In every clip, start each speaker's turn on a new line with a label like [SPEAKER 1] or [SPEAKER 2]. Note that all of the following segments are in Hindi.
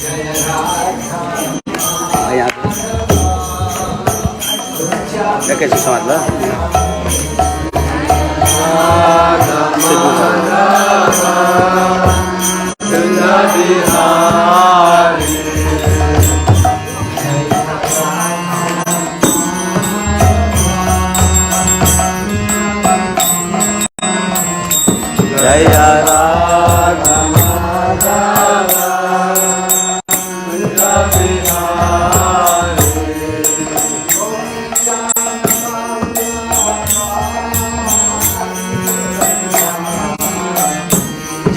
[SPEAKER 1] यहाँ कैसे समझ लो जय राधा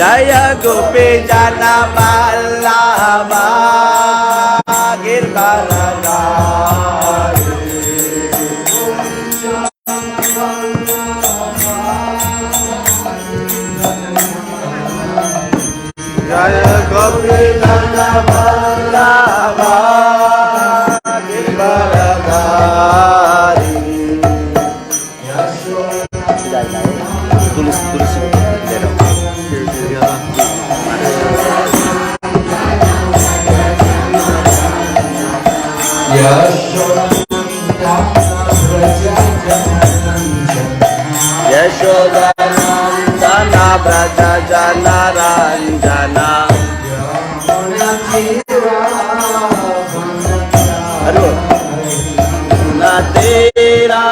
[SPEAKER 1] जय गोपी जन वल्लभा गिरिवरधारी जय गोपी जन वल्लभा गिरिवरधारी तुलसी तुलसी ले रहा हूँ यशोदानंदन व्रज जन रंजना न तेरा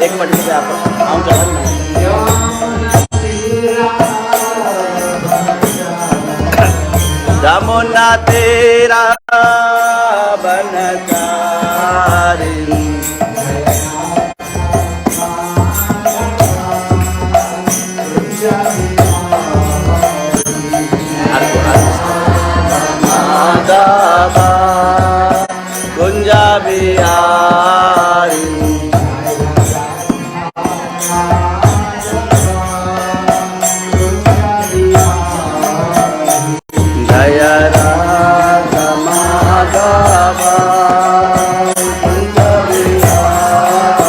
[SPEAKER 1] एक मिनट से आप आऊँ जमुना तेरा बनचारी कुंजा बिहारी जय राधा माधव कुंजा बिहारी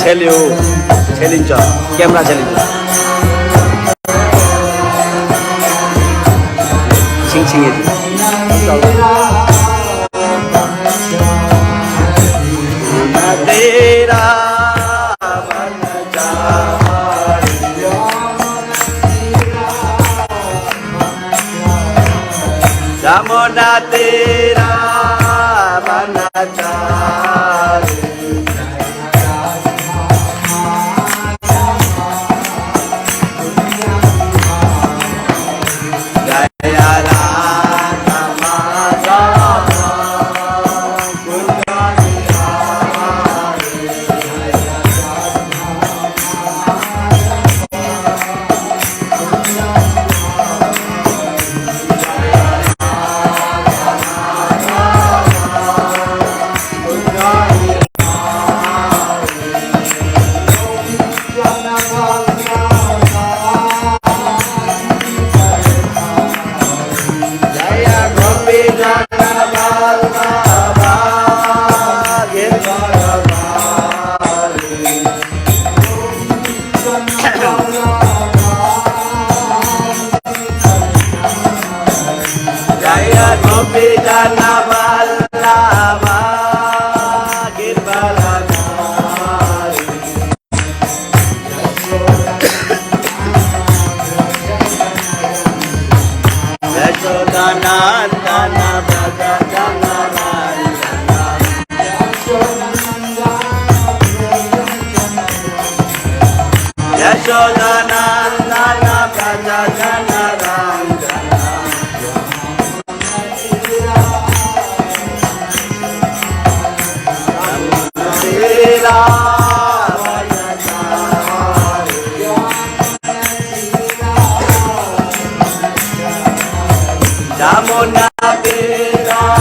[SPEAKER 1] छेलिन्छ क्यामेरा छेलिन्छ छिङछिङ तेरा जमुना तेरा बनचारी Yashodanandana Praja Jana Ranjana Ramona Pera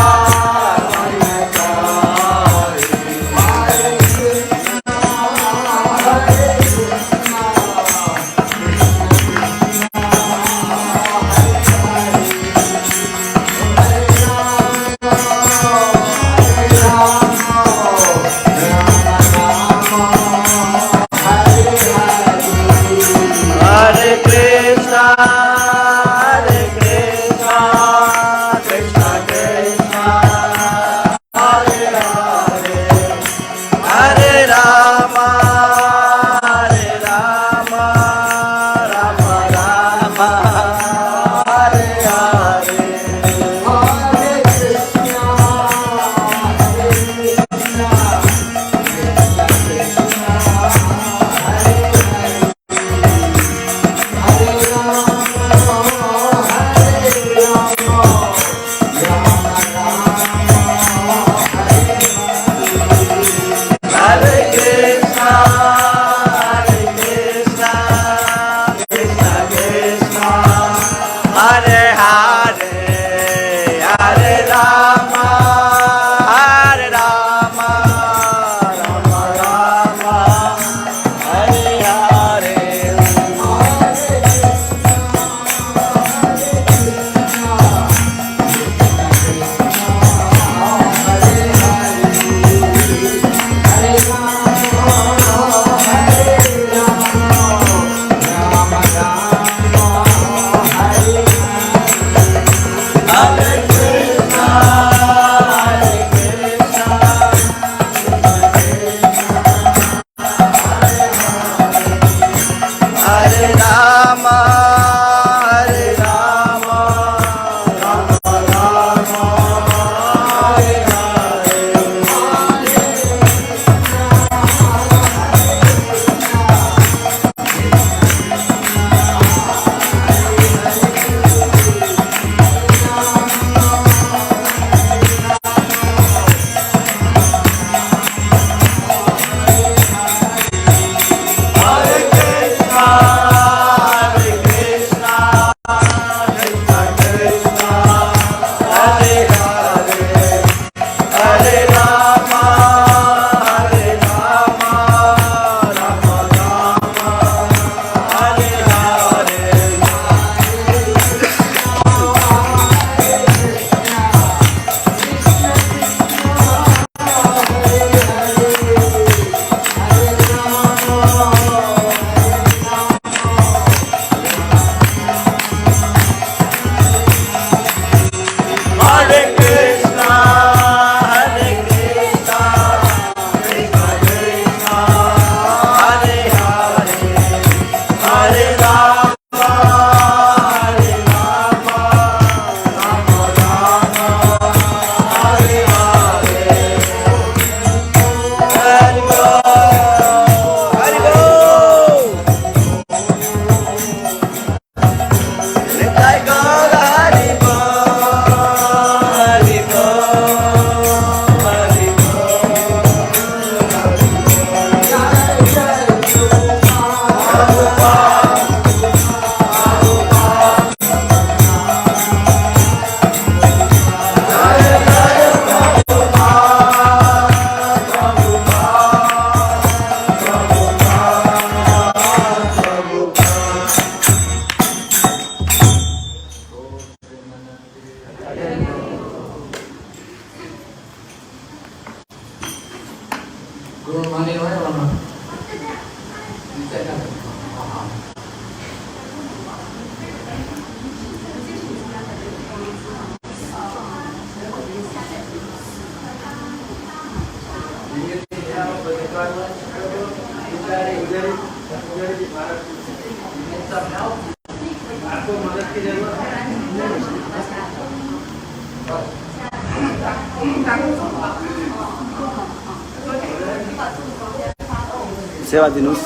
[SPEAKER 1] सेवा दिनुस्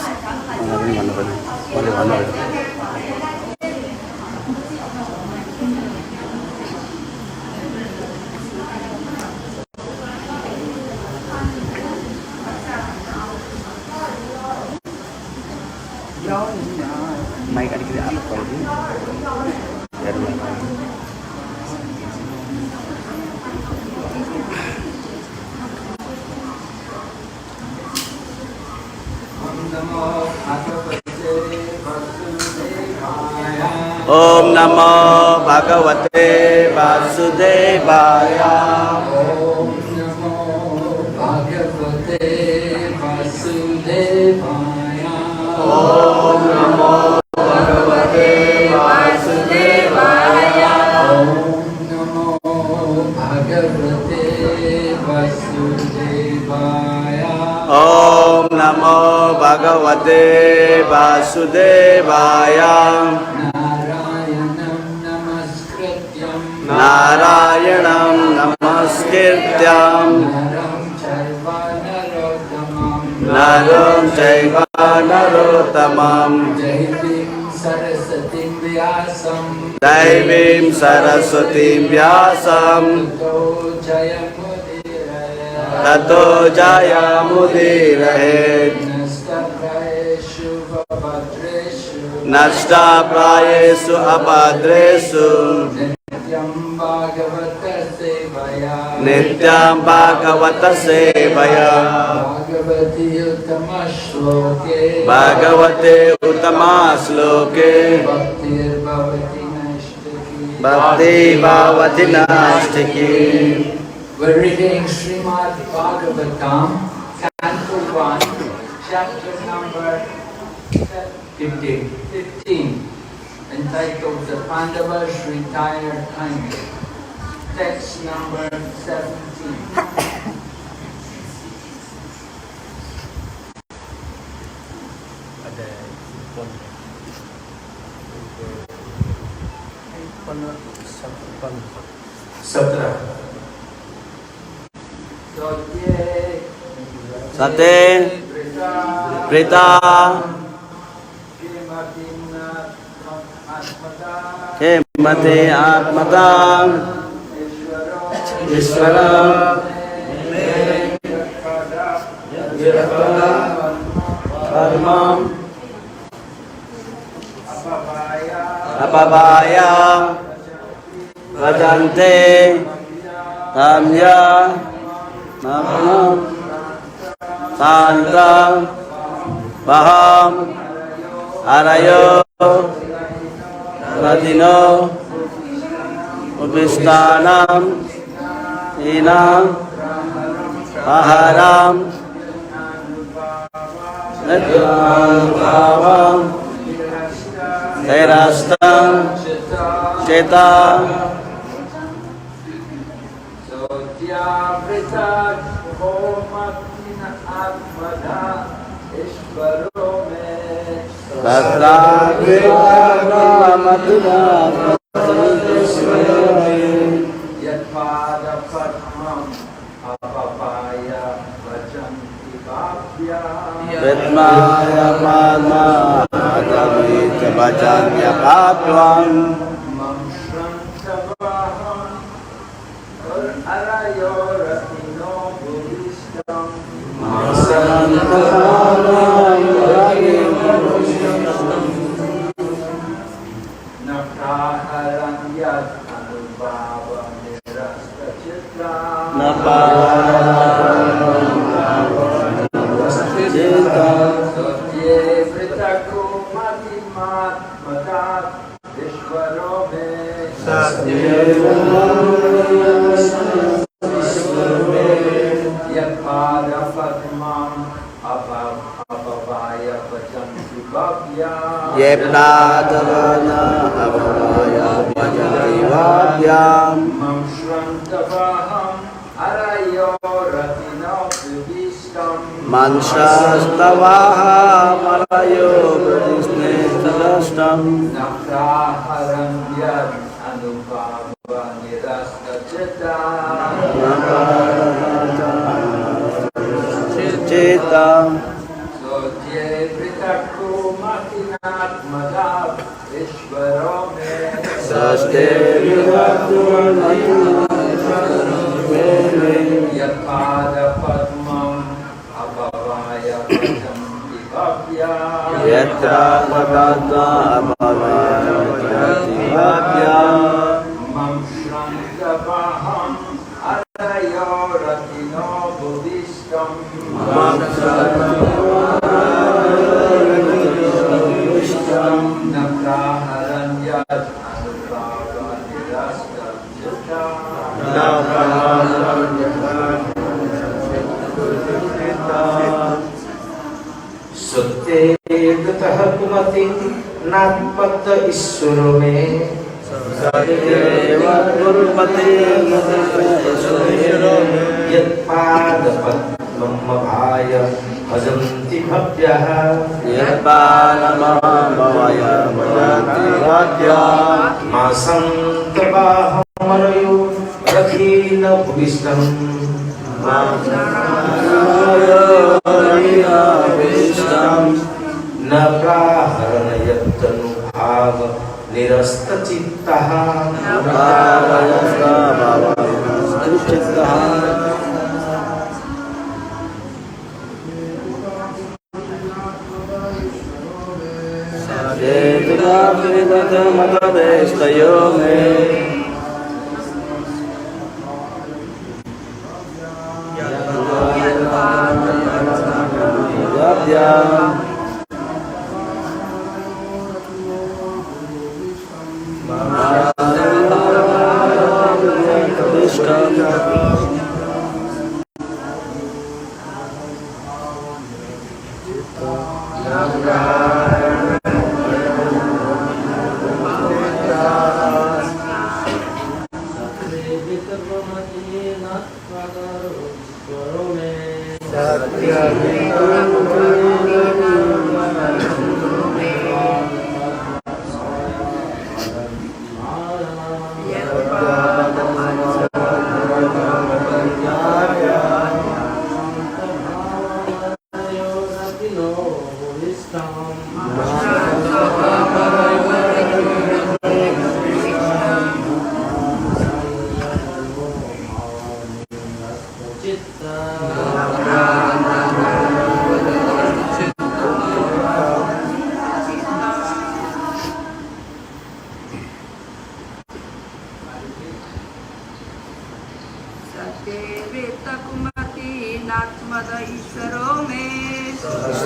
[SPEAKER 1] मलाई पनि भन्नुपर्ने मैले भन्नुभयो माइक अलिकति आलो पऱ्यो Om Namo Bhagavate Vasudevaya.
[SPEAKER 2] Om Namo Bhagavate Vasudevaya.
[SPEAKER 1] Om Namo Bhagavate Vasudevaya.
[SPEAKER 2] Om Namo Bhagavate Vasudevaya.
[SPEAKER 1] Om Namo Bhagavate Vasudevaya. Narayanam Namaskrityam Naram Chaiva Narottamam Daivim Saraswatim Vyasam Tato Jayamudirahet Nashta Prayesu Abhadresu Nityam Bhagavata Sevaya. Bhagavate Uttama Shloke Bhakti Bhavati Nastiki.
[SPEAKER 2] We're reading Srimad Bhagavatam, Canto 1, chapter number 15, entitled The Pandavas Retired Kindly. Text number 17.
[SPEAKER 1] Sate Prita Kemati Atmatang Ishvaram Karmam Apabaya Vajante Tamya Namam Santa Baham Arayo Radino Upistanam Inam Aharam Netam Bhavam Terastam Cheta Vedmaya Padma Adavita Bhajanya Paplam Yepnadavana Abhavaya Bhajanti Vadyam Manshastavaha Malayo Vrisnetadastam
[SPEAKER 2] Napraharandyat Anubhava Nirastacheta
[SPEAKER 1] Cheta
[SPEAKER 2] Sotye Vritaku Matinat Madhav Ishvarome
[SPEAKER 1] Saste Vidatu
[SPEAKER 2] Yapada Padmam Abhavaya Bhajanti Bhavya
[SPEAKER 1] Yatra Bhagata Abhavaya Bhajanti Bhavya
[SPEAKER 2] Mam Shrantavaham Arayo Ratino Buddhistam
[SPEAKER 1] Mam
[SPEAKER 2] Napraharanyat
[SPEAKER 3] सत्ये गतः कुमति नात्मत ईश्वरो में
[SPEAKER 1] सत्येव गुरुपते
[SPEAKER 3] यत्पादपद्मं भाय भजन्ति भव्यः
[SPEAKER 1] यत्पादमभवय भजन्ति भव्यः
[SPEAKER 3] मासन्तबाहमरयो रथेन भुविष्टम् न प्राहरणयत्तनुभाव निरस्तचित्तः
[SPEAKER 1] मतदेस्तयो मे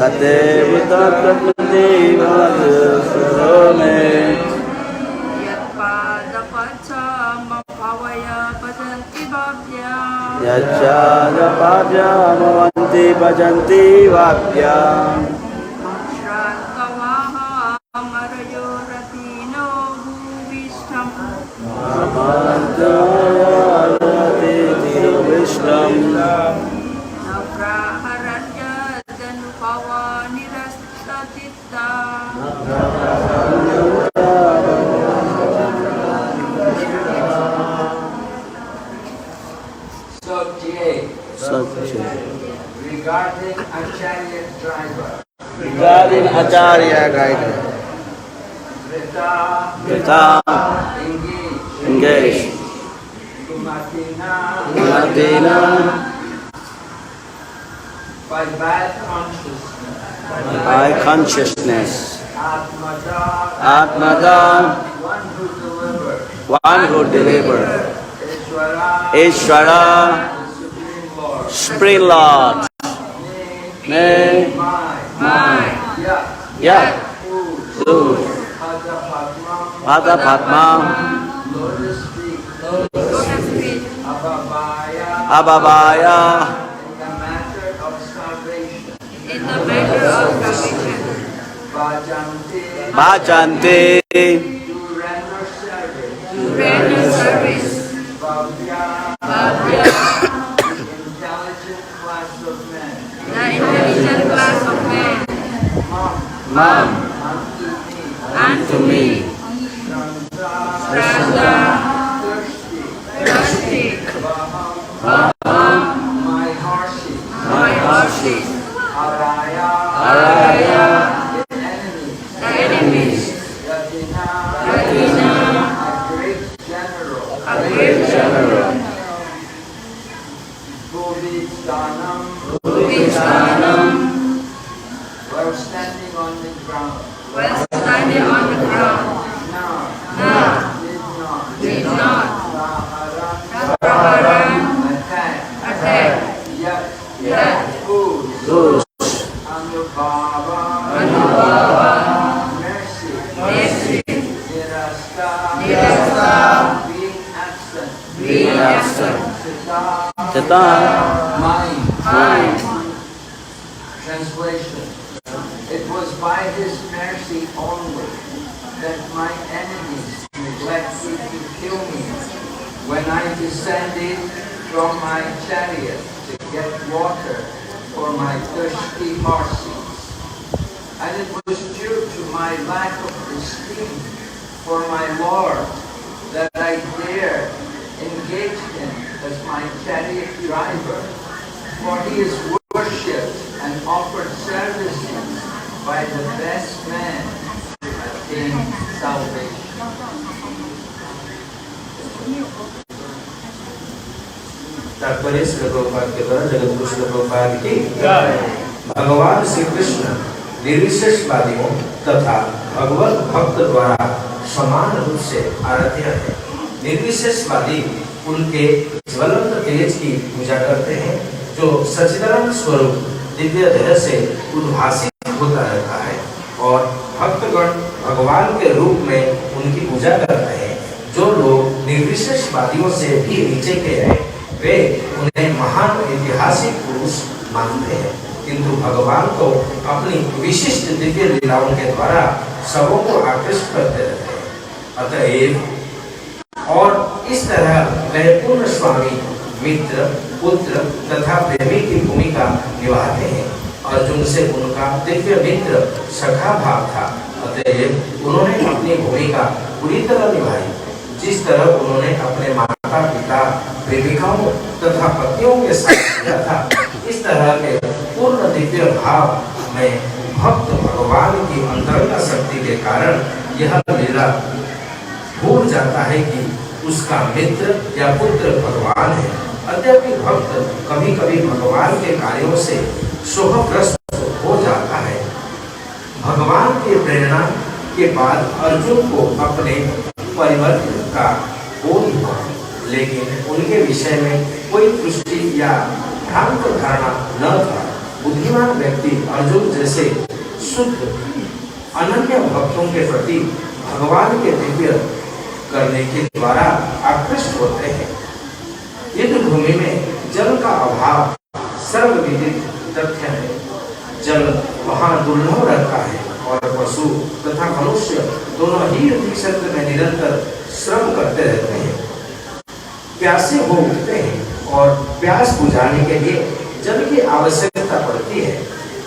[SPEAKER 1] सदैव तत्प्रतिभासरो मे यच्चादपाभ्यामवन्ति भजन्ति वाप्याम्
[SPEAKER 2] Regarding Acharya driver.
[SPEAKER 1] Regarding Acharya guide. Vrita. Engage. Kumatina.
[SPEAKER 2] By bad consciousness.
[SPEAKER 1] By consciousness. Atmada. One who delivers. Ishvara. Supreme Lord. Me. Yat. Su. Pada Padma. Abhabaya.
[SPEAKER 4] In the matter of salvation.
[SPEAKER 1] Bhajanti.
[SPEAKER 4] To render service. Bhavya. The intelligent class of men.
[SPEAKER 1] Mam.
[SPEAKER 4] Unto me. Shraddha. Thirsty.
[SPEAKER 2] My
[SPEAKER 4] horses.
[SPEAKER 1] Araya.
[SPEAKER 4] The enemies. Yatina. A great general. Bhuvistanam.
[SPEAKER 2] While standing on the ground.
[SPEAKER 4] No. Did not. Praharan. Attack. Yet.
[SPEAKER 1] Whose.
[SPEAKER 2] Anubhava. Mercy. Nirasta. Being absent.
[SPEAKER 1] Chitta.
[SPEAKER 2] Mind. Translation. It was by His mercy only that my enemies neglected to kill me when I descended from my chariot to get water for my thirsty horses. And it was due to my lack of esteem for my Lord that I dared engage Him as my chariot driver, for He is worshipped and offered services by the best men to attain salvation.
[SPEAKER 3] तात्पर्य श्री प्रभुपाद के द्वारा जगत गुरु श्री प्रभुपाद की भगवान श्री कृष्ण निर्विशेषवादियों तथा भगवत भक्त द्वारा समान रूप से आराध्य है। निर्विशेषवादी उनके ज्वलंत तेज की पूजा करते हैं जो सच्चिदानंद स्वरूप दिव्य देह से उद्भासित होता रहता है, और भक्तगण भगवान के रूप में उनकी पूजा करते हैं। जो लोग निर्विशेषवादियों से भी नीचे के हैं वे उन्हें महान ऐतिहासिक पुरुष मानते हैं, किंतु भगवान तो अपनी विशिष्ट दिव्य लीलाओं के द्वारा सबों को आकृष्ट करते रहते हैं। अतएव और इस तरह वह पूर्ण स्वामी, मित्र, पुत्र तथा प्रेमी की भूमिका निभाते हैं। अर्जुन से उनका दिव्य मित्र सखा भाव था, अतएव उन्होंने अपनी भूमिका पूरी तरह निभाई। जिस तरह उन्होंने अपने माता पिता, प्रेमिकाओं तथा पत्नियों के साथ किया था, इस तरह के पूर्ण दिव्य भाव में भक्त भगवान की अंतरंग शक्ति के कारण यह लीला भूल जाता है कि उसका मित्र या पुत्र भगवान है। अद्यपि भक्त कभी कभी भगवान के कार्यों से शोभग्रस्त हो जाता है। भगवान की प्रेरणा के बाद अर्जुन को अपने परिवर्तन का बोध हुआ, लेकिन उनके विषय में कोई दृष्टि या भ्रांत धारणा न था। बुद्धिमान व्यक्ति अर्जुन जैसे शुद्ध अनन्य भक्तों के प्रति भगवान के दिव्य करने के द्वारा आकृष्ट होते हैं। युद्ध भूमि में जल का अभाव सर्वविदित तथ्य है। जल वहाँ दुर्लभ रहता है और पशु तथा मनुष्य दोनों ही युद्ध क्षेत्र में निरंतर श्रम करते रहते हैं। प्यासे हो उठते हैं और प्यास बुझाने के लिए जल की आवश्यकता पड़ती है।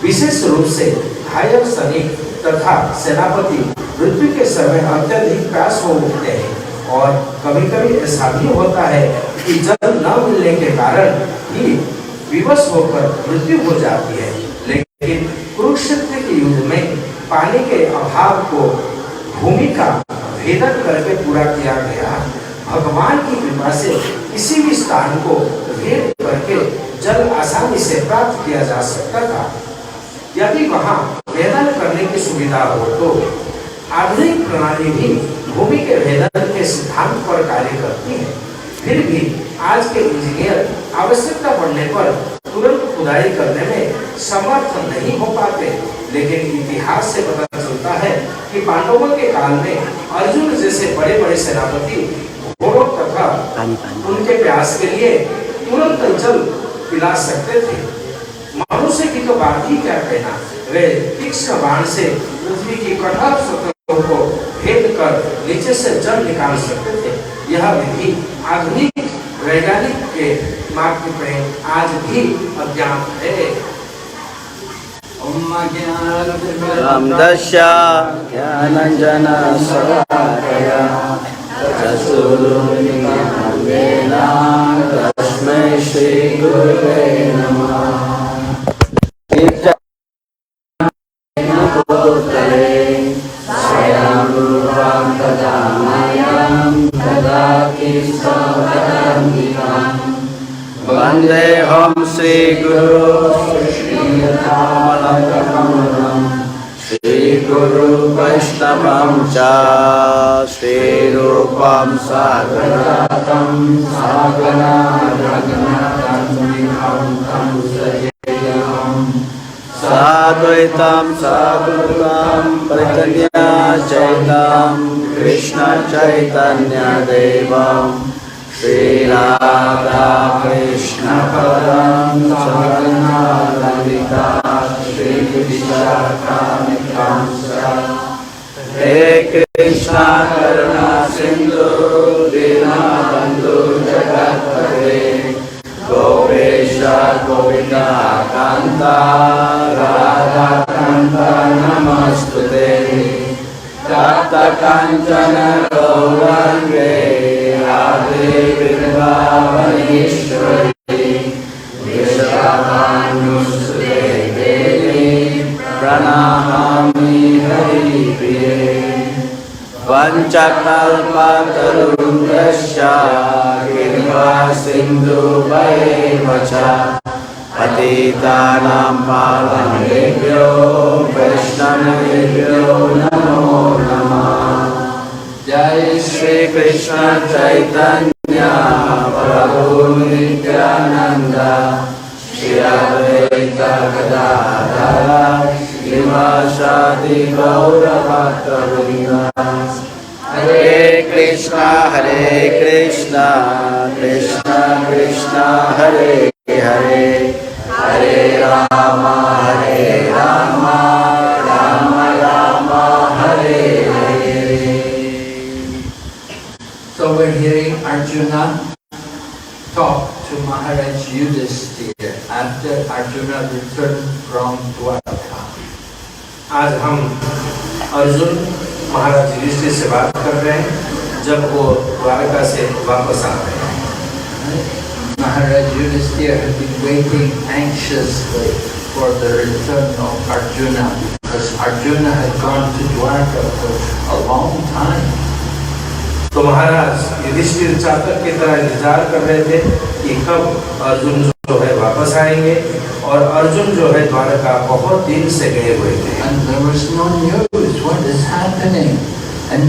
[SPEAKER 3] विशेष रूप से घायल सैनिक तथा सेनापति मृत्यु के समय अत्यधिक प्यास हो उठते हैं, और कभी कभी ऐसा भी होता है कि जल न मिलने के कारण ही विवश होकर मृत्यु हो जाती है। लेकिन कुरुक्षेत्र के युद्ध में पानी के अभाव को भूमि का भेदन करके पूरा किया गया। भगवान की कृपा से किसी भी स्थान को भेद करके जल आसानी से प्राप्त किया जा सकता था। यदि वहाँ भेदन करने की सुविधा हो तो आधुनिक प्रणाली भी भूमि के भेदन के सिद्धांत पर कार्य करती है। फिर भी आज के इंजीनियर आवश्यकता पड़ने पर तुरंत खुदाई करने में समर्थ नहीं हो पाते, लेकिन इतिहास से पता चलता है कि पांडवों के काल में अर्जुन जैसे बड़े बड़े सेनापति घोड़ों तथा उनके प्यास के लिए तुरंत जल पिला सकते थे। मनुष्य की तो बात ही क्या कहना, वे तीक्ष्ण बाण से पृथ्वी की कठोर सतहों को भेद कर नीचे से जल निकाल सकते थे। यह विधि आधुनिक वैज्ञानिक के मार्ग में आज भी अज्ञात है।
[SPEAKER 1] रामदस्या ज्ञानंजना शलाकया चक्षुरुन्मीलितं तस्मै श्री गुरवे नमः। स्वयं रूपं तदामयं ददाति स्वपदान्तिकम्। वन्देऽहं श्रीगुरो श्रीयुतामलकमलं श्रीगुरु वैष्णवं च श्रीरूपं साग्रजातं सागरा रघुनाथं विभं तं सजीवम् साद्वैतं साधुतं प्रचन्या चैतं कृष्ण चैतन्य देवं Shri Radha Krishna Padam Sagana Lalita Shri Vishakamikamsa He Krishna Karuna Sindhu Dinabandhu Jagatpate Gopesha Govinda Kanta Radha Kanta Namastute Tapta Kanchana Gauranga Radhe Vrindavaneshwari Vishakhanusute Devi Pranamami Hari Priye Vanchakalpatarundrasya Kripa Sindhu Vaevacha Patitanam Pavanebhyo Vaishnavebhyo Namo Namah Jai Shri Krishna Chaitanya Prabhu Nityananda Shri Advaita Gadadhara Srivasadi Gaura Bhaktavrinda Hare Krishna Krishna Krishna Hare Hare Hare Rama Rama Rama Hare Hare.
[SPEAKER 2] So we're hearing Arjuna talk to Maharaj Yudhishthira after Arjuna returned from Dwarka.
[SPEAKER 3] आज हम अर्जुन महाराज युधिष्ठिर से बात कर रहे हैं जब वो द्वारका से वापस आ रहे हैं।
[SPEAKER 2] Maharaj Yudhishthira had been waiting anxiously for the return of Arjuna because Arjuna had gone to Dwarka for a long time.
[SPEAKER 3] तो महाराज युधिष्ठिर चातक की तरह इंतजार कर रहे थे कि कब अर्जुन जो है वापस आएंगे और अर्जुन जो है द्वारका बहुत दिन से गए हुए थे।
[SPEAKER 2] And there was no news. What is happening? And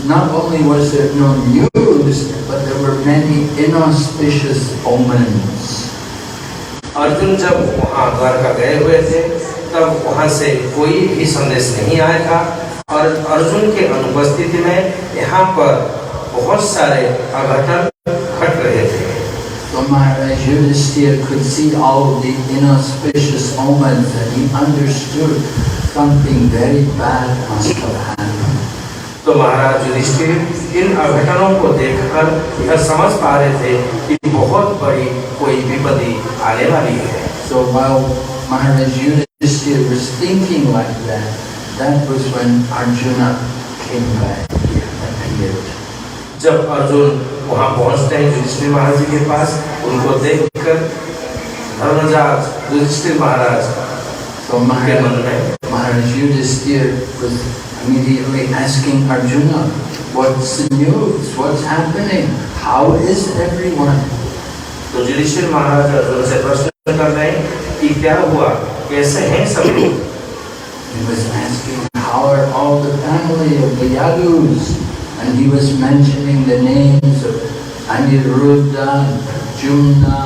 [SPEAKER 2] not only was there no news, but there were many inauspicious omens.
[SPEAKER 3] Arjun जब वहाँ द्वारका गए हुए थे तब वहाँ से कोई भी संदेश नहीं आया था और अर्जुन के अनुपस्थिति में यहाँ पर बहुत सारे अघटन घट रहे थे।
[SPEAKER 2] So Maharaj Yudhishthira could see all the inauspicious omens and he understood something very bad must have happened.
[SPEAKER 3] तो महाराज युधिष्ठिर इन अघटनों को देखकर यह समझ पा रहे थे कि बहुत बड़ी कोई विपत्ति आने वाली है।
[SPEAKER 2] So while Maharaj Yudhishthira was thinking like that, that was when Arjuna came back here, appeared.
[SPEAKER 3] जब अर्जुन वहाँ पहुँचते हैं युधिष्ठिर महाराज जी के पास, उनको देखकर धर्मराज युधिष्ठिर महाराज
[SPEAKER 2] So Maharaj Yudhishthira was immediately asking Arjuna, what's the news? What's happening? How is everyone?
[SPEAKER 3] तो युधिष्ठिर महाराज अर्जुन से प्रश्न कर रहे हैं कि क्या हुआ, कैसे हैं सब लोग?
[SPEAKER 2] He was asking, how are all the family of the Yadus? And he was mentioning the names of Aniruddha, Jumna,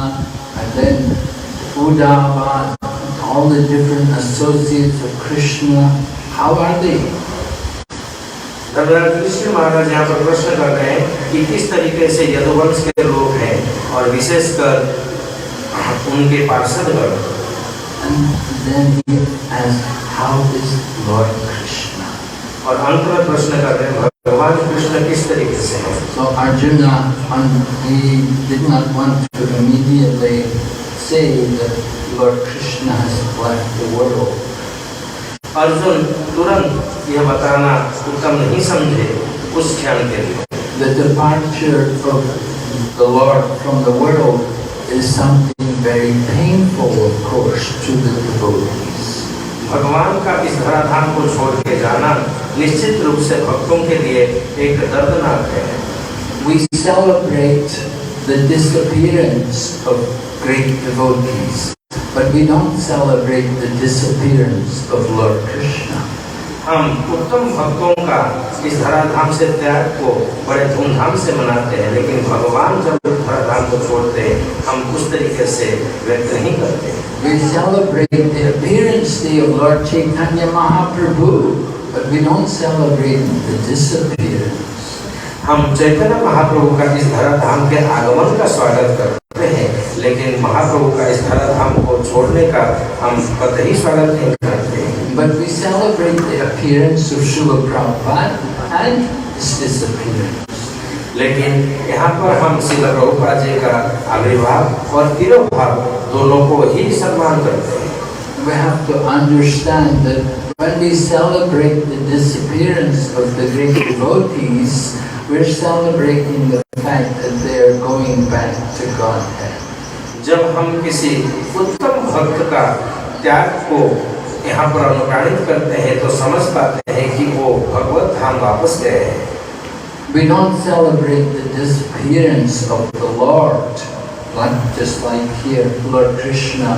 [SPEAKER 2] and then Uddhava, all the different associates of Krishna. How are they?
[SPEAKER 3] Dharmaraj Yudhishthir महाराज यहाँ पर प्रश्न कर रहे हैं कि किस तरीके से यदुवंश के लोग हैं और विशेषकर उनके पार्षदगण।
[SPEAKER 2] And then he asked, how is Lord Krishna?
[SPEAKER 3] और अंत में प्रश्न कर रहे हैं भगवान कृष्ण किस तरीके से हैं।
[SPEAKER 2] So Arjuna, he did not want to immediately say that Lord Krishna has left the world.
[SPEAKER 3] Arjun तुरंत यह बताना उत्तम नहीं समझे उस क्षण के लिए।
[SPEAKER 2] The departure of the Lord from the world is something very painful, of course, to the devotees.
[SPEAKER 3] भगवान का इस धराधाम को छोड़ के जाना निश्चित रूप से भक्तों के लिए एक दर्दनाक है।
[SPEAKER 2] We celebrate the disappearance of great devotees, but we don't celebrate the disappearance of Lord Krishna.
[SPEAKER 3] हम उत्तम भक्तों का इस धराधाम से त्याग को बड़े धूमधाम से मनाते हैं, लेकिन भगवान जब धराधाम को छोड़ते हैं हम उस तरीके से व्यक्त नहीं करते।
[SPEAKER 2] We celebrate the appearance day of Lord Chaitanya Mahaprabhu, but we don't celebrate the disappearance.
[SPEAKER 3] हम चैतन्य महाप्रभु का इस धराधाम के आगमन का स्वागत करते हैं, लेकिन महाप्रभु का इस धराधाम को छोड़ने का हम कतई स्वागत नहीं करते।
[SPEAKER 2] But we celebrate the appearance of Srila Prabhupada and his disappearance.
[SPEAKER 3] लेकिन यहाँ पर हम श्रील प्रभुपाद जी का आविर्भाव और तिरोभाव दोनों को ही सम्मान करते हैं।
[SPEAKER 2] We have to understand that when we celebrate the disappearance of the great devotees, we're celebrating the fact that they are going back to Godhead.
[SPEAKER 3] जब हम किसी उत्तम भक्त का त्याग को यहाँ पर अनुप्राणित करते हैं तो समझ पाते हैं कि वो भगवत धाम वापस गए हैं।
[SPEAKER 2] We don't celebrate the disappearance of the Lord, just like here, Lord Krishna.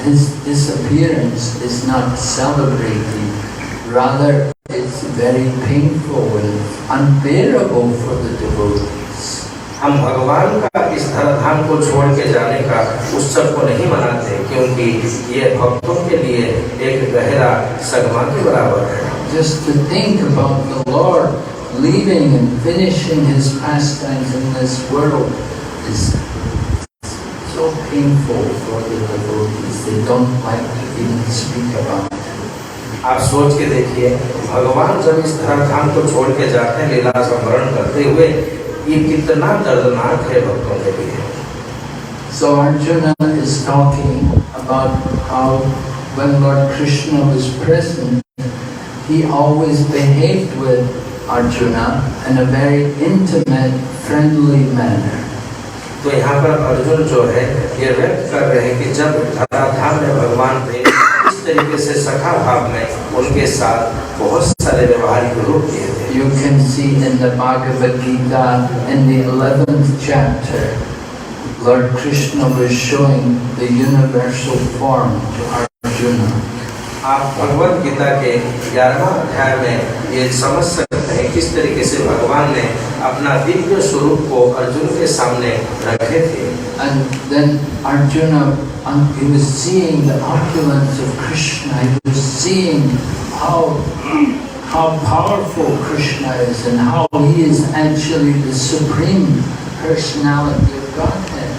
[SPEAKER 2] His disappearance is not celebrated. Rather, it's very painful and unbearable for the devotees.
[SPEAKER 3] हम भगवान का इस धराधाम को छोड़ के जाने का उत्सव को नहीं मनाते, क्योंकि ये भक्तों के लिए एक गहरा सदमा के बराबर है।
[SPEAKER 2] Just to think about the Lord leaving and finishing his pastimes in this world is so painful for the devotees. They don't like to even speak about it.
[SPEAKER 3] आप सोच के देखिए, भगवान जब इस धराधाम को छोड़ के जाते हैं लीला संवरण करते हुए, ये कितना दर्दनाक है भक्तों के लिए।
[SPEAKER 2] So Arjuna is talking about how when Lord Krishna was present, he always behaved with Arjuna in a very intimate, friendly manner.
[SPEAKER 3] तो यहाँ पर अर्जुन जो है ये व्यक्त कर रहे हैं कि जब धराधाम में भगवान थे, इस तरीके से सखा भाव में उनके साथ बहुत सारे व्यवहारिक रूप किए थे।
[SPEAKER 2] You can see in the Bhagavad Gita in the 11th chapter, Lord Krishna was showing the universal form to Arjuna.
[SPEAKER 3] आप भगवत गीता के 11वां अध्याय में ये समझ सकते हैं किस तरीके से भगवान ने अपना दिव्य स्वरूप को अर्जुन के सामने रखे थे।
[SPEAKER 2] And then Arjuna, he was seeing the opulence of Krishna. He was seeing how powerful Krishna is and how he is actually the supreme personality of Godhead.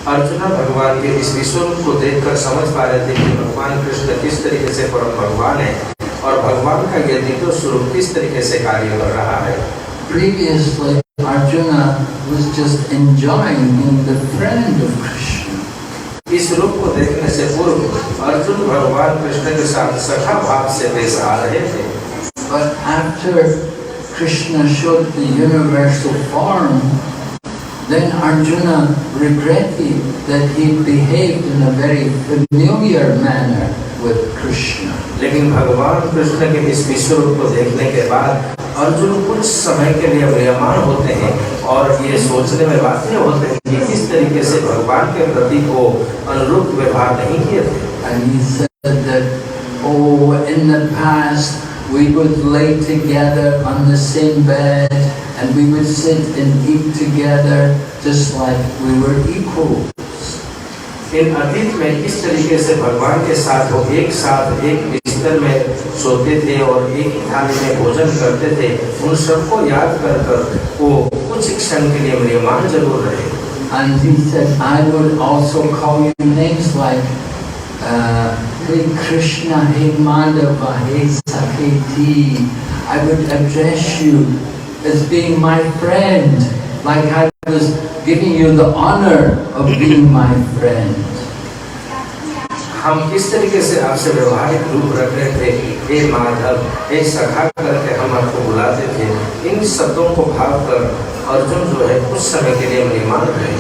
[SPEAKER 3] Arjuna भगवान के इस विश्व को देखकर समझ पा रहे थे कि भगवान कृष्ण किस तरीके से परम भगवान है और भगवान का ये दिव्य स्वरूप किस तरीके से कार्य कर रहा है।
[SPEAKER 2] Previously, Arjuna was just enjoying being the friend of Krishna.
[SPEAKER 3] इस रूप को देखने से पूर्व अर्जुन भगवान कृष्ण के साथ सखा भाव से पेश आ रहे थे।
[SPEAKER 2] But after Krishna showed the universal form, then Arjuna regretted that he behaved in a very familiar manner with Krishna.
[SPEAKER 3] लेकिन भगवान कृष्ण के इस विश्व रूप को देखने के बाद अर्जुन कुछ समय के लिए म्रियमाण होते हैं और ये सोचने में बाध्य होते हैं कि किस तरीके से भगवान के प्रति को अनुरूप व्यवहार नहीं किए थे।
[SPEAKER 2] And he said that, oh, in the past we would lay together on the same bed and we would sit and eat together just like we were equals.
[SPEAKER 3] इन अतीत में किस तरीके से भगवान के साथ वो एक साथ एक बिस्तर में सोते थे और एक ही थाली में भोजन करते थे, उन सबको याद कर कर वो कुछ क्षण के लिए म्रियमाण जरूर रहे।
[SPEAKER 2] And he said, I would also call you names like Hey Krishna, Hey Madhava, Hey Saketi. I would address you as being my friend, like I was giving you the honor of being my friend.
[SPEAKER 3] हम किस तरीके से आपसे व्यवहारिक रूप रख रहे थे, हे माधव, हे सखा करके हम आपको बुलाते थे। इन शब्दों को भाव कर अर्जुन जो है कुछ समय के लिए म्रियमाण रहे।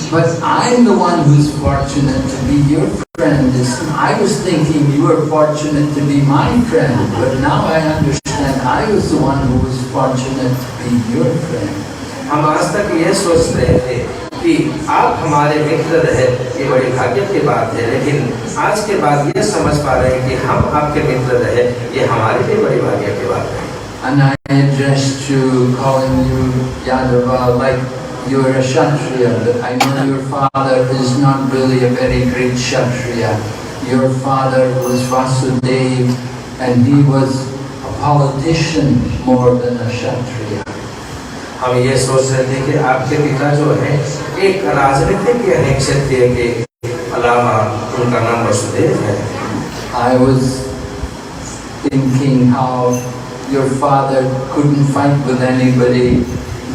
[SPEAKER 2] But I'm the one who's fortunate to be your friend. I was thinking you were fortunate to be my friend, but now I understand I was the one who was fortunate to be your friend.
[SPEAKER 3] हम आज तक ये सोच रहे थे कि आप हमारे मित्र रहे, ये बड़ी भाग्य की बात है, लेकिन आज के बाद ये समझ पा रहे हैं कि हम आपके मित्र रहे, ये हमारे लिए बड़ी भाग्य की बात है।
[SPEAKER 2] And I addressed you, calling you Yadava, like you are a Kshatriya, but I know your father is not really a very great Kshatriya. Your father was Vasudeva, and he was a politician more than a Kshatriya.
[SPEAKER 3] हम ये सोच रहे थे कि आपके पिता जो है एक राजनीतिक यानी क्षत्रिय के अलावा उनका नाम वसुदेव है।
[SPEAKER 2] I was thinking how your father couldn't fight with anybody,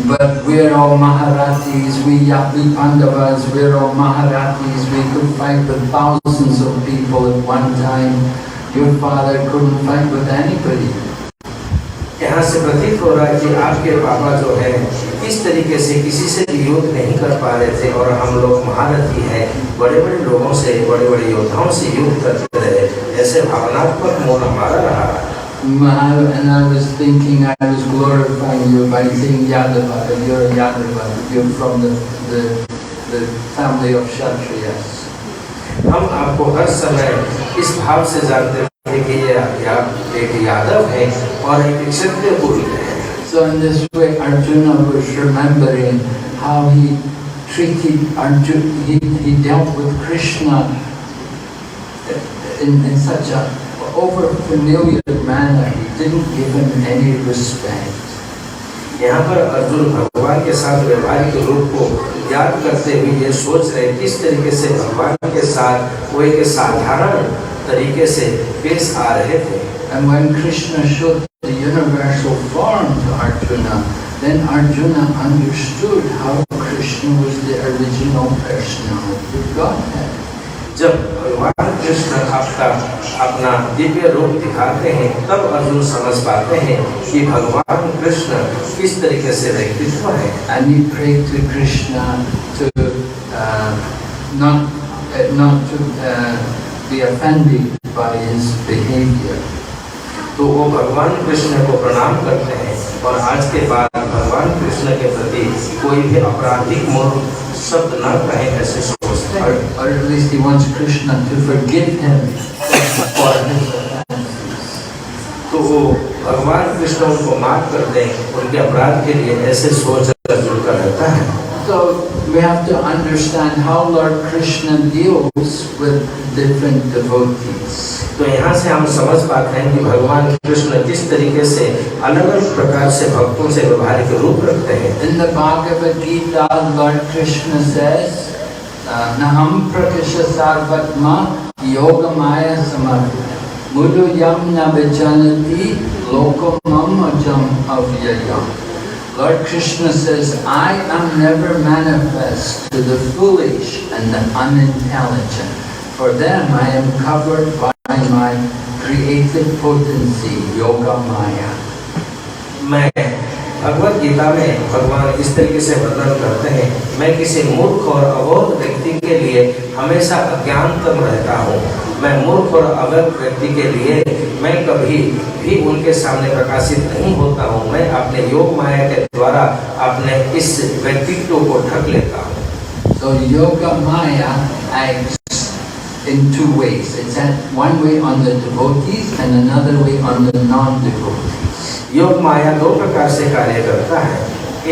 [SPEAKER 2] but we're all Maharathis, we Pandavas, we're all Maharathis, we could fight with thousands of people at one time. Your father couldn't fight with anybody.
[SPEAKER 3] यहाँ से प्रतीत हो रहा है कि आपके पापा जो है इस तरीके से किसी से भी युद्ध नहीं कर पा रहे थे और हम लोग महारथी हैं, बड़े बड़े लोगों से, बड़े बड़े योद्धाओं से युद्ध करते रहे, ऐसे भावनात्मक मोल हमारा रहा।
[SPEAKER 2] And I was thinking I was glorifying you by saying Yadava, you're a Yadava, you're from the family of Kshatriyas.
[SPEAKER 3] हम आपको हर समय इस भाव से जानते थे कि ये एक यादव है और एक क्षत्रिय कुल है।
[SPEAKER 2] So in this way Arjuna was remembering how he treated Arjuna, he dealt with Krishna in such a over familiar manner. He didn't give him any respect.
[SPEAKER 3] यहाँ पर अर्जुन भगवान के साथ व्यवहारिक रूप को याद करते हुए ये सोच रहे किस तरीके से भगवान के साथ वो एक साधारण तरीके से पेश आ रहे थे।
[SPEAKER 2] And when Krishna showed the universal form to Arjuna, then Arjuna understood how Krishna was the original personality of Godhead.
[SPEAKER 3] जब भगवान कृष्ण अपना दिव्य रूप दिखाते हैं तब अर्जुन समझ पाते हैं कि भगवान कृष्ण किस तरीके से व्यक्तित्व है।
[SPEAKER 2] And he prayed to Krishna to not to be offended by his behavior.
[SPEAKER 3] तो वो भगवान कृष्ण को प्रणाम करते हैं और आज के बाद भगवान कृष्ण के प्रति कोई भी आपराधिक मूल शब्द न कहे ऐसे सोचते हैं।
[SPEAKER 2] Or at least he wants Krishna to forgive him for his offenses.
[SPEAKER 3] तो वो भगवान कृष्ण उनको माफ कर दें उनके अपराध के लिए, ऐसे सोच अर्जुन का रहता है।
[SPEAKER 2] So we have to understand how Lord Krishna deals with different devotees.
[SPEAKER 3] तो यहाँ से हम समझ पाते हैं कि भगवान कृष्ण किस तरीके से अलग अलग प्रकार से भक्तों से व्यवहारिक रूप रखते हैं।
[SPEAKER 2] In the Bhagavad Gita, Lord Krishna says, "Naham prakasha sarvatma yogamaya samarthya mudu yam na vijanati lokamam ajam avyayam." Lord Krishna says, I am never manifest to the foolish and the unintelligent. For them I am covered by my creative potency, Yoga Maya.
[SPEAKER 3] मैं भगवत गीता में भगवान इस तरीके से वर्णन करते हैं, मैं किसी मूर्ख और अबोध व्यक्ति के लिए हमेशा अज्ञानतम रहता हूँ। मैं मूर्ख और अबोध व्यक्ति के लिए मैं कभी भी उनके सामने प्रकाशित नहीं होता हूँ। मैं अपने योग माया के द्वारा अपने इस व्यक्तित्व को ढक लेता हूँ।
[SPEAKER 2] So Yoga Maya acts in two ways. It's one way on the devotees and another way on the non-devotees.
[SPEAKER 3] योग माया दो प्रकार से कार्य करता है,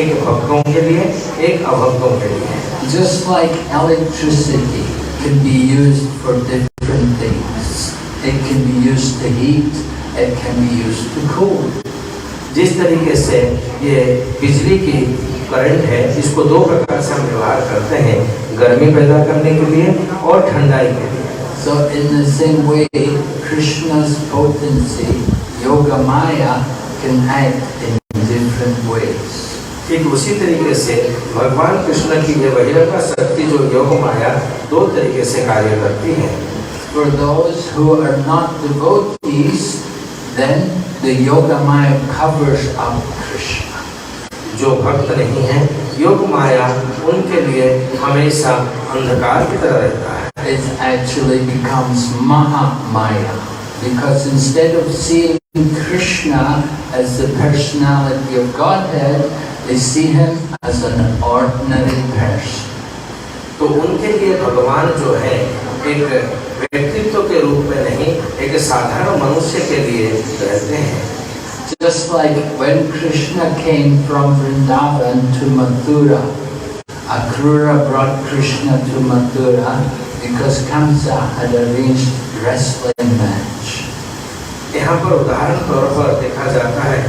[SPEAKER 3] एक भक्तों के लिए, एक अभक्तों के लिए।
[SPEAKER 2] Just like electricity can be used for different things. It can be used to heat, it can be used to cool.
[SPEAKER 3] जिस तरीके से ये बिजली की करंट है, इसको दो प्रकार से हम व्यवहार करते हैं, गर्मी पैदा करने के लिए और ठंडाई के लिए।
[SPEAKER 2] So in the same way, Krishna's potency, Yoga Maya, can act in different ways.
[SPEAKER 3] ठीक उसी तरीके से भगवान कृष्ण की ये बहिरंगा शक्ति जो योग माया दो तरीके से कार्य करती है।
[SPEAKER 2] For those who are not devotees, then the Yoga Maya covers up Krishna.
[SPEAKER 3] जो भक्त नहीं है, योग माया उनके लिए हमेशा अंधकार की तरह रहता है।
[SPEAKER 2] It actually becomes Mahamaya, because instead of seeing Krishna as the personality of Godhead, they see him as an ordinary person.
[SPEAKER 3] तो उनके लिए भगवान जो है एक व्यक्तित्व के रूप में नहीं, एक साधारण मनुष्य के लिए रहते हैं।
[SPEAKER 2] Just like when Krishna came from Vrindavan to Mathura, Akrura brought Krishna to Mathura because Kamsa had arranged wrestling match.
[SPEAKER 3] यहाँ पर उदाहरण तौर पर देखा जाता है,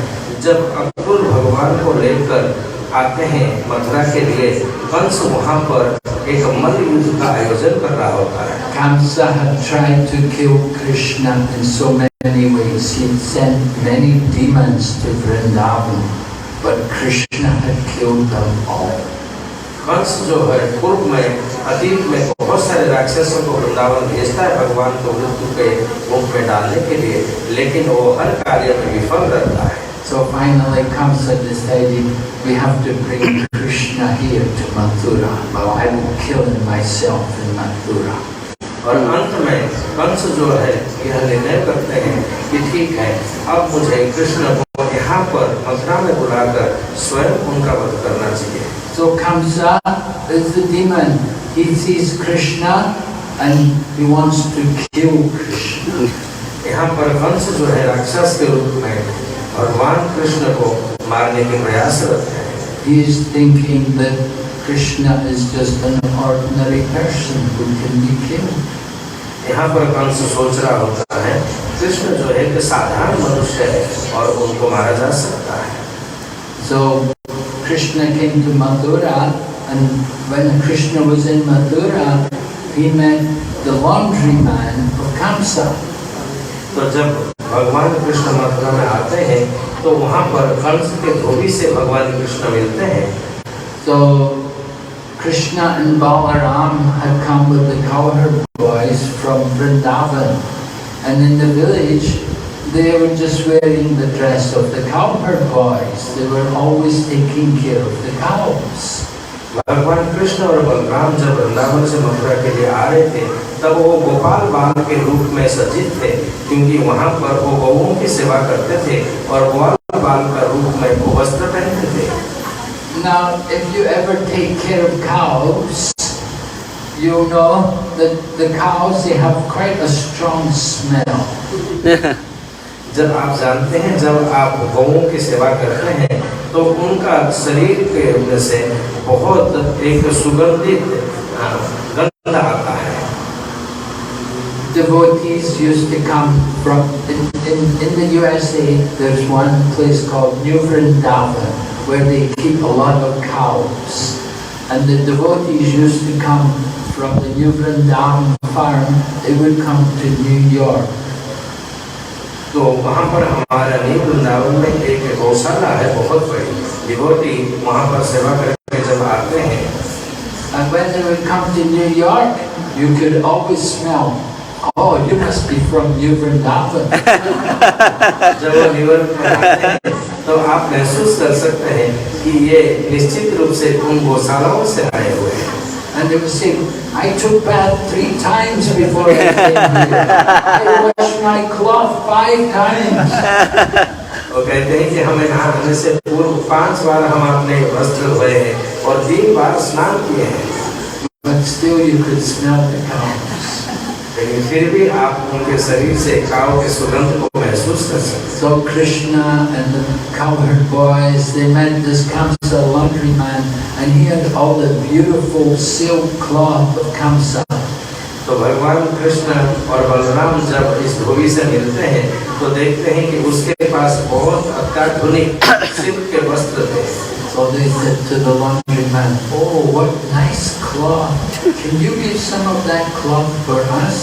[SPEAKER 3] जब अक्रूर भगवान को लेकर आते हैं मथुरा के लिए, कंस वहाँ पर एक मल्ल युद्ध का आयोजन कर रहा होता है।
[SPEAKER 2] Kamsa had tried to kill Krishna in so many ways. He had sent many demons to Vrindavan, but Krishna had killed them all.
[SPEAKER 3] Kans जो है पूर्व में अतीत में बहुत सारे राक्षसों को वृंदावन भेजता है भगवान को मृत्यु के मुख में डालने के लिए, लेकिन वो हर कार्य में विफल रहता है।
[SPEAKER 2] So finally Kamsa decided, we have to bring Krishna here to Mathura. Well, I will kill him myself in Mathura.
[SPEAKER 3] और अंत में कंस जो है यह निर्णय करते हैं कि ठीक है, अब मुझे कृष्ण को यहाँ पर मथुरा में बुलाकर स्वयं उनका वध करना चाहिए।
[SPEAKER 2] So Kamsa is the demon. He sees Krishna and he wants to kill Krishna.
[SPEAKER 3] यहाँ पर कंस जो है राक्षस के रूप में भगवान कृष्ण को मारने के प्रयासरत है।
[SPEAKER 2] He is thinking that Krishna is just an ordinary person who can be killed.
[SPEAKER 3] यहाँ पर कंस सोच रहा होता है, कृष्ण जो है एक साधारण मनुष्य है और उनको मारा जा सकता है।
[SPEAKER 2] So Krishna came to Mathura, and when Krishna was in Mathura, he met the laundryman of Kamsa.
[SPEAKER 3] तो जब भगवान कृष्ण मथुरा में आते हैं तो वहाँ पर कंस के धोबी से भगवान कृष्ण मिलते हैं।
[SPEAKER 2] So Krishna and Balaram had come with the cowherd boys from Vrindavan, and in the village they were just wearing the dress of the cowherd boys. They were always taking care of the cows.
[SPEAKER 3] भगवान कृष्ण और बलराम जब वृंदावन से मथुरा के लिए आ रहे थे, तब वो गोपाल बाल के रूप में सज्जित थे, क्योंकि वहाँ पर वो गौओं की सेवा करते थे और गोपाल बाल का रूप में वो वस्त्र पहनते थे।
[SPEAKER 2] Now, if you ever take care of cows, you know that the cows, they have quite a strong smell.
[SPEAKER 3] जब आप जानते हैं, जब आप गौओं की सेवा करते हैं तो उनका शरीर के में से बहुत एक सुगंधित गंध आता है।
[SPEAKER 2] Devotees used to come from in the USA. There's one place called New Vrindavan where they keep a lot of cows, and the devotees used to come from the New Vrindavan farm. They would come to New York.
[SPEAKER 3] तो वहाँ पर हमारा न्यू वृंदावन में एक गौशाला है बहुत बड़ी, डिवोटी वहाँ पर सेवा करके जब आते हैं,
[SPEAKER 2] and when they would come to New York, you could always smell, oh, you must be from New Vrindavan.
[SPEAKER 3] जब वो न्यूयॉर्क में आते हैं तो आप महसूस कर सकते हैं कि ये निश्चित रूप से उन गौशालाओं से आए हुए हैं।
[SPEAKER 2] And they would say, I took bath 3 times before I came here. I washed my cloth 5 times.
[SPEAKER 3] वो कहते हैं कि हमें नहाने से पूर्व 5 बार हम अपने वस्त्र धोए हैं और 3 बार स्नान किए हैं।
[SPEAKER 2] But still you could smell the cows.
[SPEAKER 3] लेकिन फिर भी आप उनके शरीर से काव के सुगंध को महसूस कर सकते हैं।
[SPEAKER 2] So Krishna and the cowherd boys, they met this Kamsa laundryman, and he had all the beautiful silk cloth of Kamsa.
[SPEAKER 3] तो भगवान कृष्ण और बलराम जब इस धोबी से मिलते हैं तो देखते हैं कि उसके पास बहुत अत्याधुनिक सिल्क के वस्त्र थे।
[SPEAKER 2] So they said to the laundryman, oh, what nice cloth. Can you give some of that cloth for us?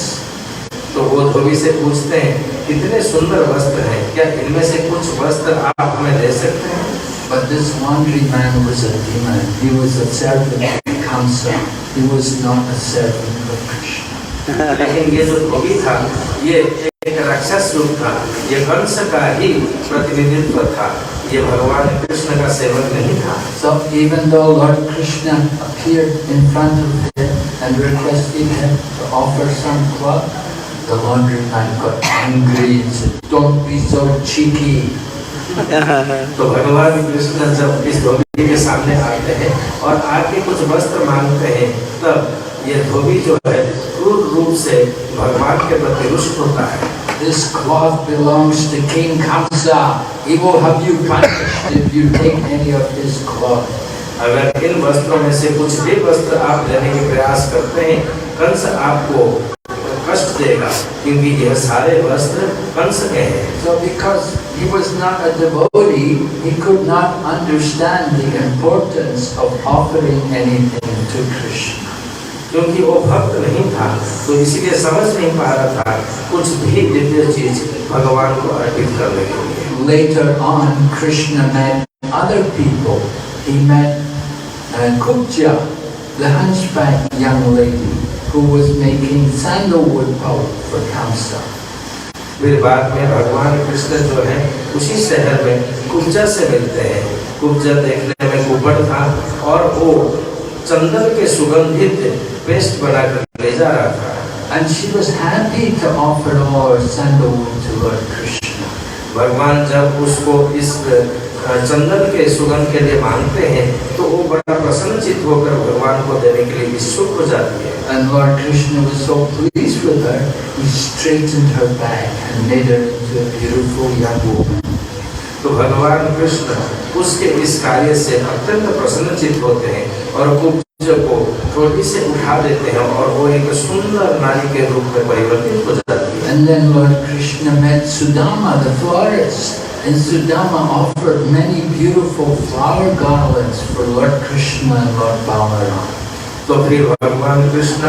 [SPEAKER 3] तो वो धोबी से पूछते हैं, कितने सुंदर वस्त्र हैं, क्या इनमें से कुछ वस्त्र आप हमें दे सकते हैं?
[SPEAKER 2] But this laundryman was a demon. He was a servant of Kamsa. He was not a servant of Krishna.
[SPEAKER 3] लेकिन ये जो धोबी था, ये एक राक्षस रूप था, ये कंस का ही प्रतिनिधित्व था, ये भगवान कृष्ण का सेवक नहीं था।
[SPEAKER 2] So even though Lord Krishna appeared in front of him and requested him to offer some cloth, the laundryman got angry and said, "Don't be so cheeky."
[SPEAKER 3] तो भगवान कृष्ण जब इस धोबी के सामने आते हैं और आके कुछ वस्त्र मांगते हैं, तब ये धोबी जो है क्रूर रूप से भगवान के प्रति रुष्ट होता है।
[SPEAKER 2] This cloth belongs to King Kamsa. He will have you punished if you take any of his cloth.
[SPEAKER 3] अगर इन वस्त्रों में से कुछ भी वस्त्र आप लेने के प्रयास करते हैं, कंस आपको कष्ट देगा, क्योंकि यह सारे वस्त्र कंस के हैं।
[SPEAKER 2] So because he was not a devotee, he could not understand the importance of offering anything to Krishna.
[SPEAKER 3] क्योंकि वो भक्त नहीं था, तो इसीलिए समझ नहीं पा रहा था कुछ भी दिव्य चीज भगवान को अर्पित करने के लिए।
[SPEAKER 2] Later on, Krishna met other people. He met Kubja, the hunchback young lady, who was making sandalwood pulp for Kamsa.
[SPEAKER 3] फिर बाद में भगवान कृष्ण जो है उसी शहर में कुब्जा से मिलते हैं। कुब्जा देखने में कुबड़ था और वो चंदन के सुगंधित पेस्ट बनाकर ले जा रहा था।
[SPEAKER 2] And she was happy to offer all her sandalwood to Lord Krishna.
[SPEAKER 3] भगवान जब उसको इस चंदन के सुगंध के लिए मांगते हैं तो वो बड़ा प्रसन्नचित होकर भगवान को देने के लिए इच्छुक हो जाती है।
[SPEAKER 2] And Lord Krishna was so pleased with her, he straightened her back and made her into a beautiful young woman.
[SPEAKER 3] तो भगवान कृष्ण उसके इस कार्य से अत्यंत प्रसन्नचित होते हैं और कुब्ज को थोड़ी से उठा देते हैं और वो एक सुंदर नारी के रूप में परिवर्तित हो जाती है।
[SPEAKER 2] And then Lord Krishna met Sudama, the florist, and Sudama offered many beautiful flower garlands for Lord Krishna and Lord Balaram.
[SPEAKER 3] तो फिर भगवान कृष्ण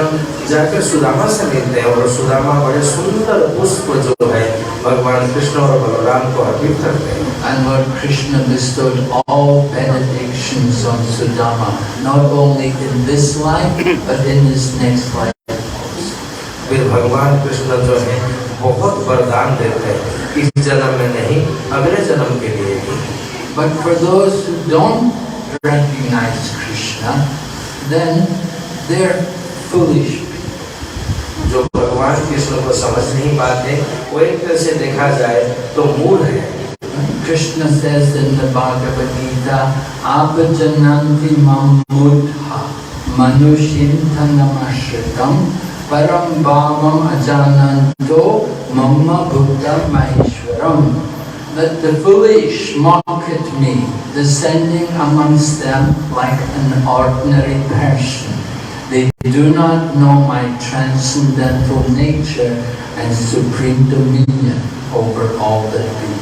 [SPEAKER 3] जाकर सुदामा से मिलते हैं और सुदामा बड़े सुंदर पुष्प जो है भगवान कृष्ण और बलराम को अर्पित करते हैं।
[SPEAKER 2] And Lord Krishna bestowed all benedictions on Sudama, not only in this life but in his next life.
[SPEAKER 3] फिर भगवान कृष्ण जो है बहुत वरदान देते हैं, इस जन्म में नहीं अगले जन्म के लिए भी।
[SPEAKER 2] But for those who don't recognize Krishna, then they're foolish.
[SPEAKER 3] जो भगवान कृष्ण को समझ नहीं पाते वो एक तरह से देखा जाए तो मूढ़ है।
[SPEAKER 2] Krishna says in the Bhagavad Gita, "Apajananti mam mudha manushintanamashritam param bhavam ajananto mamma bhuttam maheshwaram." That the foolish mock at me, descending amongst them like an ordinary person. They do not know my transcendental nature and supreme dominion over all that be.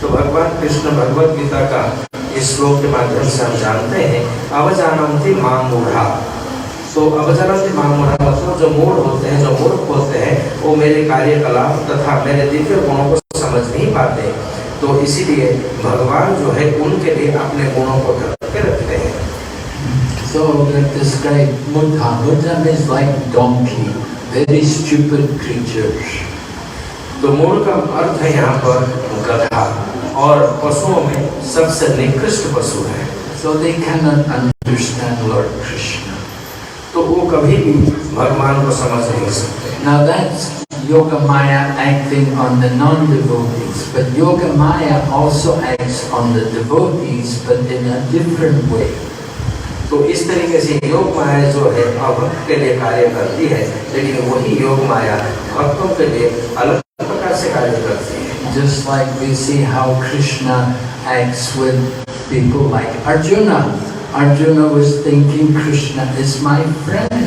[SPEAKER 3] तो भगवान कृष्ण भगवत गीता का इस श्लोक के माध्यम से हम जानते हैं अवजानन्ति मां मूढ़ा। तो अवजानन्ति मां मूढ़ा मतलब जो मूढ़ होते हैं, जो मूर्ख होते हैं, वो मेरे कार्यकलाप तथा मेरे दिव्य गुणों को समझ नहीं पाते। तो इसीलिए भगवान जो है उनके लिए अपने गुणों को ढक के रखते हैं।
[SPEAKER 2] So that described Mudha. Mudha is like donkey, very stupid creatures.
[SPEAKER 3] तो मूल का अर्थ है यहाँ पर गधा और पशुओं में सबसे निकृष्ट पशु है।
[SPEAKER 2] So they cannot understand Lord Krishna.
[SPEAKER 3] तो वो कभी भी भगवान को समझ नहीं सकते।
[SPEAKER 2] Now that's Yogamaya acting on the non-devotees, but Yogamaya also acts on the devotees, but in a different way.
[SPEAKER 3] तो इस तरीके से योग माया जो है अभक्त के लिए कार्य करती है, लेकिन वही योग माया भक्तों के लिए अलग प्रकार से कार्य करती है।
[SPEAKER 2] Just like we see how Krishna acts with people like Arjuna. Arjuna was thinking Krishna is my friend.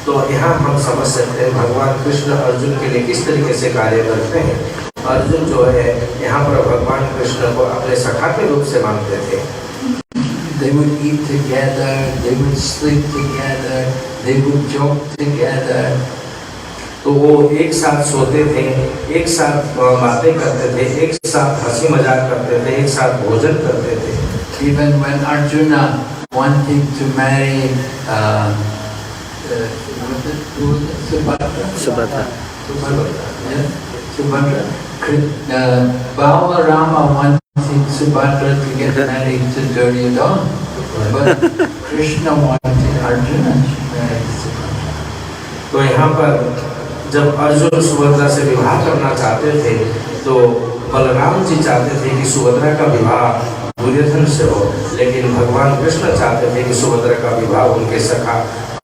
[SPEAKER 3] तो यहाँ हम समझ सकते हैं भगवान कृष्ण अर्जुन के लिए किस तरीके से कार्य करते हैं। अर्जुन जो है यहाँ पर भगवान कृष्ण को अपने सखा के रूप से मानते थे।
[SPEAKER 2] They would eat together, they would sleep together, they would joke together.
[SPEAKER 3] तो वो एक साथ सोते थे, एक साथ बातें करते थे, एक साथ हंसी मजाक करते थे, एक साथ भोजन करते थे।
[SPEAKER 2] Even when Arjuna wanted to marry Subhadra. Balarama wanted Subhadra to get married to Duryodhana, but Krishna wanted Arjuna to marry Subhadra.
[SPEAKER 3] तो यहाँ पर जब अर्जुन सुभद्रा से विवाह करना चाहते थे तो बलराम जी चाहते थे कि सुभद्रा का विवाह दुर्योधन से हो, लेकिन भगवान कृष्ण चाहते थे कि सुभद्रा का विवाह उनके सखा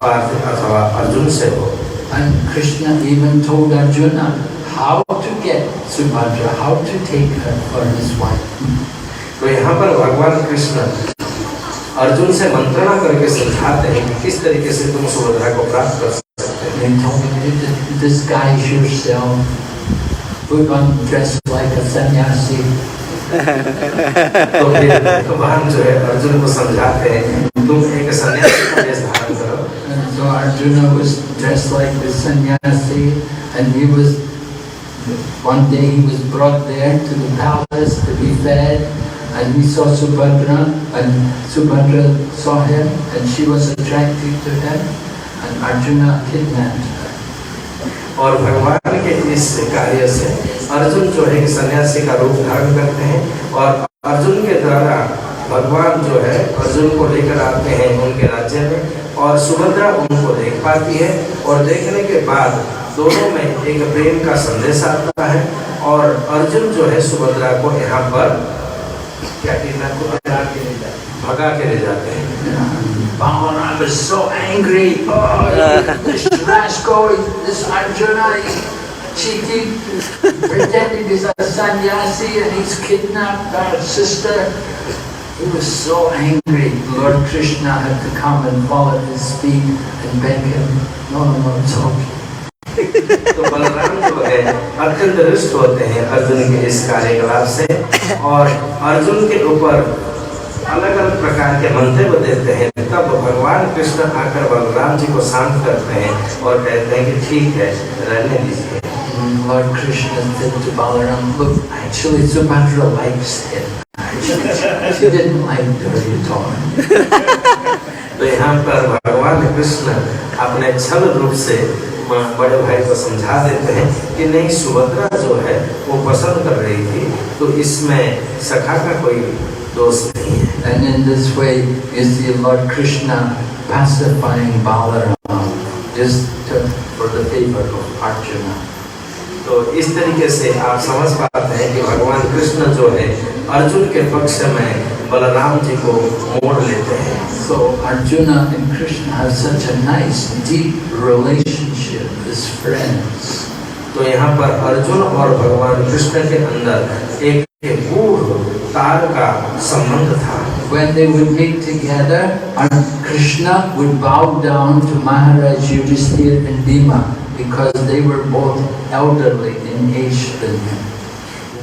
[SPEAKER 3] पार्थ अथवा अर्जुन से हो।
[SPEAKER 2] And Krishna even told Arjuna how to get Subhadra, how to take her for his wife.
[SPEAKER 3] तो यहाँ पर भगवान कृष्ण अर्जुन से मंत्रणा करके समझाते हैं कि किस तरीके से तुम सुभद्रा को प्राप्त कर सकते हैं।
[SPEAKER 2] They told me to disguise yourself, put on dress like a sannyasi.
[SPEAKER 3] तो फिर भगवान जो है अर्जुन को समझाते हैं तुम एक सन्यासी का वेश धारण करो।
[SPEAKER 2] And so Arjuna was dressed like the sannyasi, and he was, one day he was brought there to the palace to be fed, and he saw Subhadra, and Subhadra saw him, and she was attracted to him, and Arjuna kidnapped her.
[SPEAKER 3] और भगवान के इस कार्य से अर्जुन जो है सन्यासी का रूप धारण करते हैं और अर्जुन के द्वारा भगवान जो है अर्जुन को लेकर आते हैं उनके राज्य में और सुभद्रा उनको देख पाती है और देखने के बाद दोनों में एक प्रेम का संदेश आता है और अर्जुन जो है सुभद्रा को यहाँ पर क्या भगा के ले जाते हैं।
[SPEAKER 2] Balaram was so angry. Oh, this rascal, this Arjuna, she pretended he's a sannyasi and he's kidnapped our sister. He was so angry. Lord Krishna had to come and fall at his feet and beg him, no, it's okay.
[SPEAKER 3] तो बलराम जो है अत्यंत रुष्ट होते हैं अर्जुन के इस कार्यकलाप से और अर्जुन के ऊपर अलग अलग प्रकार के मंतव्य देते हैं। तब भगवान कृष्ण आकर बलराम जी को शांत करते हैं और कहते हैं कि ठीक है रहने दीजिए।
[SPEAKER 2] Lord Krishna said to Balaram, look, actually Subhadra likes him. She didn't like dirty talk.
[SPEAKER 3] तो यहाँ पर भगवान कृष्ण अपने छल रूप से बड़े भाई को समझा देते हैं कि नहीं सुभद्रा जो है वो पसंद कर रही थी तो इसमें सखा का कोई दोष नहीं है।
[SPEAKER 2] And in this way you see Lord Krishna pacifying Balaram just for the favor of Arjuna.
[SPEAKER 3] तो इस तरीके से आप समझ पाते हैं कि भगवान कृष्ण जो है अर्जुन के पक्ष में बलराम जी को मोड़ लेते हैं।
[SPEAKER 2] So Arjuna and Krishna have such a nice deep relationship as friends.
[SPEAKER 3] तो यहाँ पर अर्जुन और भगवान कृष्ण के अंदर एक गूढ़ तार का संबंध था।
[SPEAKER 2] When they would meet together, Krishna would bow down to Maharaj Yudhisthira and Bhima because they were both elderly in age than him.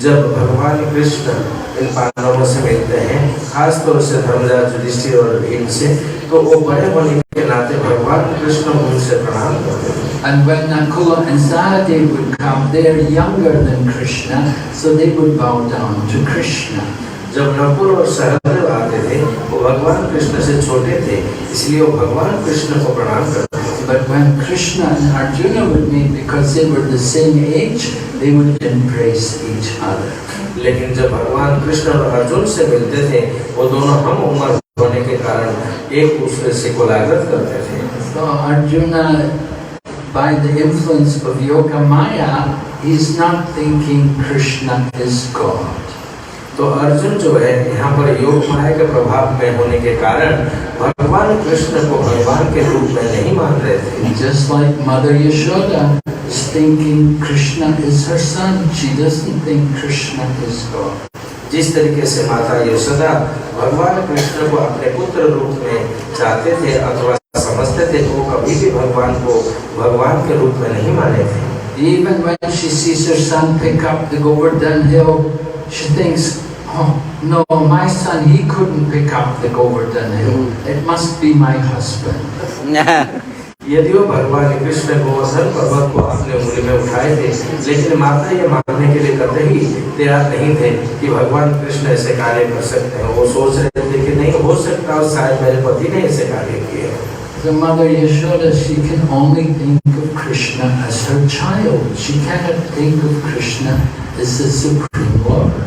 [SPEAKER 3] जब भगवान कृष्ण इन पांडवों से मिलते हैं खास तौर से धर्मराज युधिष्ठिर और भीम से तो वो बड़े होने के नाते भगवान कृष्ण उनसे प्रणाम करते हैं।
[SPEAKER 2] And when Nakula and Sahadev would come, they are younger than Krishna, so they would bow down to Krishna.
[SPEAKER 3] जब नकुल और सहदेव आते थे वो भगवान कृष्ण से छोटे थे इसलिए वो भगवान कृष्ण को प्रणाम करते थे।
[SPEAKER 2] But when Krishna and Arjuna would meet, because they were the same age, they would embrace each other.
[SPEAKER 3] लेकिन जब भगवान कृष्ण और अर्जुन से मिलते थे वो दोनों हम उम्र होने के कारण एक दूसरे से कोलाग्रत करते थे।
[SPEAKER 2] So Arjuna, by the influence of Yoga Maya, he's not thinking Krishna is God.
[SPEAKER 3] तो अर्जुन जो है यहाँ पर योग माया के प्रभाव में होने के कारण भगवान कृष्ण को भगवान के रूप में नहीं मान रहे थे।
[SPEAKER 2] Just like Mother Yashoda is thinking Krishna is her son, she doesn't think Krishna is God.
[SPEAKER 3] जिस तरीके से माता यशोदा भगवान कृष्ण को अपने पुत्र रूप में चाहते थे अथवा समझते थे वो कभी भी भगवान को भगवान के रूप में नहीं माने थे।
[SPEAKER 2] Even when she sees her son pick up the Govardhan hill, she thinks, oh no, my son, he couldn't pick up the Govardhan hill. It must be my husband.
[SPEAKER 3] यदि वो भगवान कृष्ण गोवर्धन पर्वत को अपने उंगली में उठाए थे लेकिन माता ये मानने के लिए कतई तैयार नहीं थे कि भगवान कृष्ण ऐसे कार्य कर सकते हैं। वो सोच रहे थे कि नहीं हो सकता और शायद मेरे पति ने ऐसे कार्य किए।
[SPEAKER 2] The Mother Yashoda, she can only think of Krishna as her child. She cannot think of Krishna as the Supreme Lord.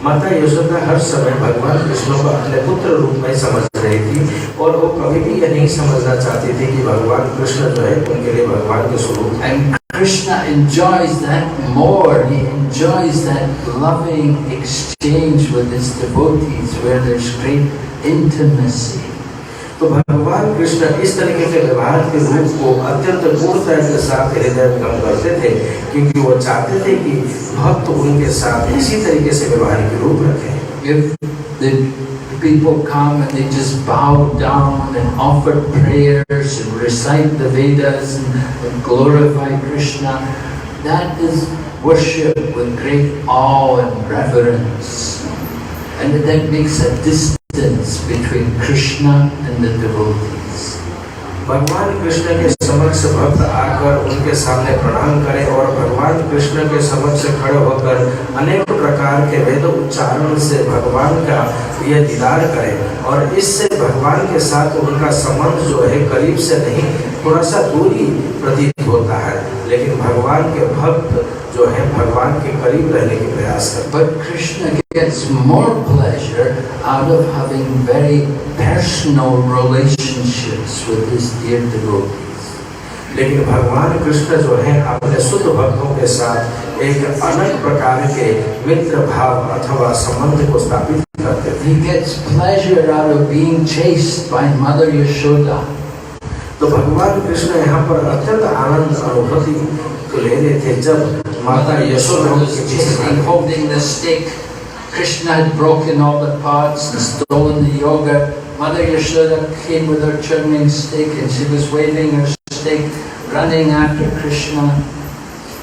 [SPEAKER 3] माता यशोदा हर समय भगवान कृष्ण को अपने पुत्र रूप में समझ रही थी और वो कभी भी यह नहीं समझना चाहती थी कि भगवान कृष्ण जो है उनके लिए भगवान के स्वरूप हैं।
[SPEAKER 2] And Krishna enjoys that more. He enjoys that loving exchange with his devotees where there's great intimacy.
[SPEAKER 3] तो भगवान कृष्ण इस तरीके के व्यवहार के रूप को अत्यंत पूर्णता के साथ हृदय गम करते थे क्योंकि वो चाहते थे कि भक्त उनके साथ इसी तरीके से व्यवहार के रूप रखें।
[SPEAKER 2] if the people come and they just bow down and offer prayers and recite the Vedas and glorify Krishna, that is worship with great awe and reverence. And that makes a distance between Krishna and the devotees.
[SPEAKER 3] भगवान कृष्ण के समक्ष भक्त आकर उनके सामने प्रणाम करें और भगवान कृष्ण के समक्ष खड़े होकर अनेक प्रकार के वेद उच्चारण से भगवान का यह दीदार करें और इससे भगवान के साथ उनका संबंध जो है करीब से नहीं, थोड़ा सा दूरी प्रतीत होता है, लेकिन भगवान के भक्त जो है भगवान के करीब रहने की प्रयास करते हैं।
[SPEAKER 2] But Krishna gets more pleasure out of having very personal relationships with his dear devotees.
[SPEAKER 3] लेकिन भगवान कृष्ण जो है अपने शुद्ध भक्तों के साथ एक अलग प्रकार के मित्र भाव अथवा संबंध को स्थापित करते थे।
[SPEAKER 2] He gets pleasure out of being chased by Mother Yashoda.
[SPEAKER 3] तो भगवान कृष्ण यहाँ पर अत्यंत आनंद अनुभूति को ले रहे थे जब माता Yashoda
[SPEAKER 2] was chasing, holding the stick. Krishna had broken all the pots and stolen the yogurt. Mother Yashoda came with her churning stick and she was waving her stick, running after Krishna.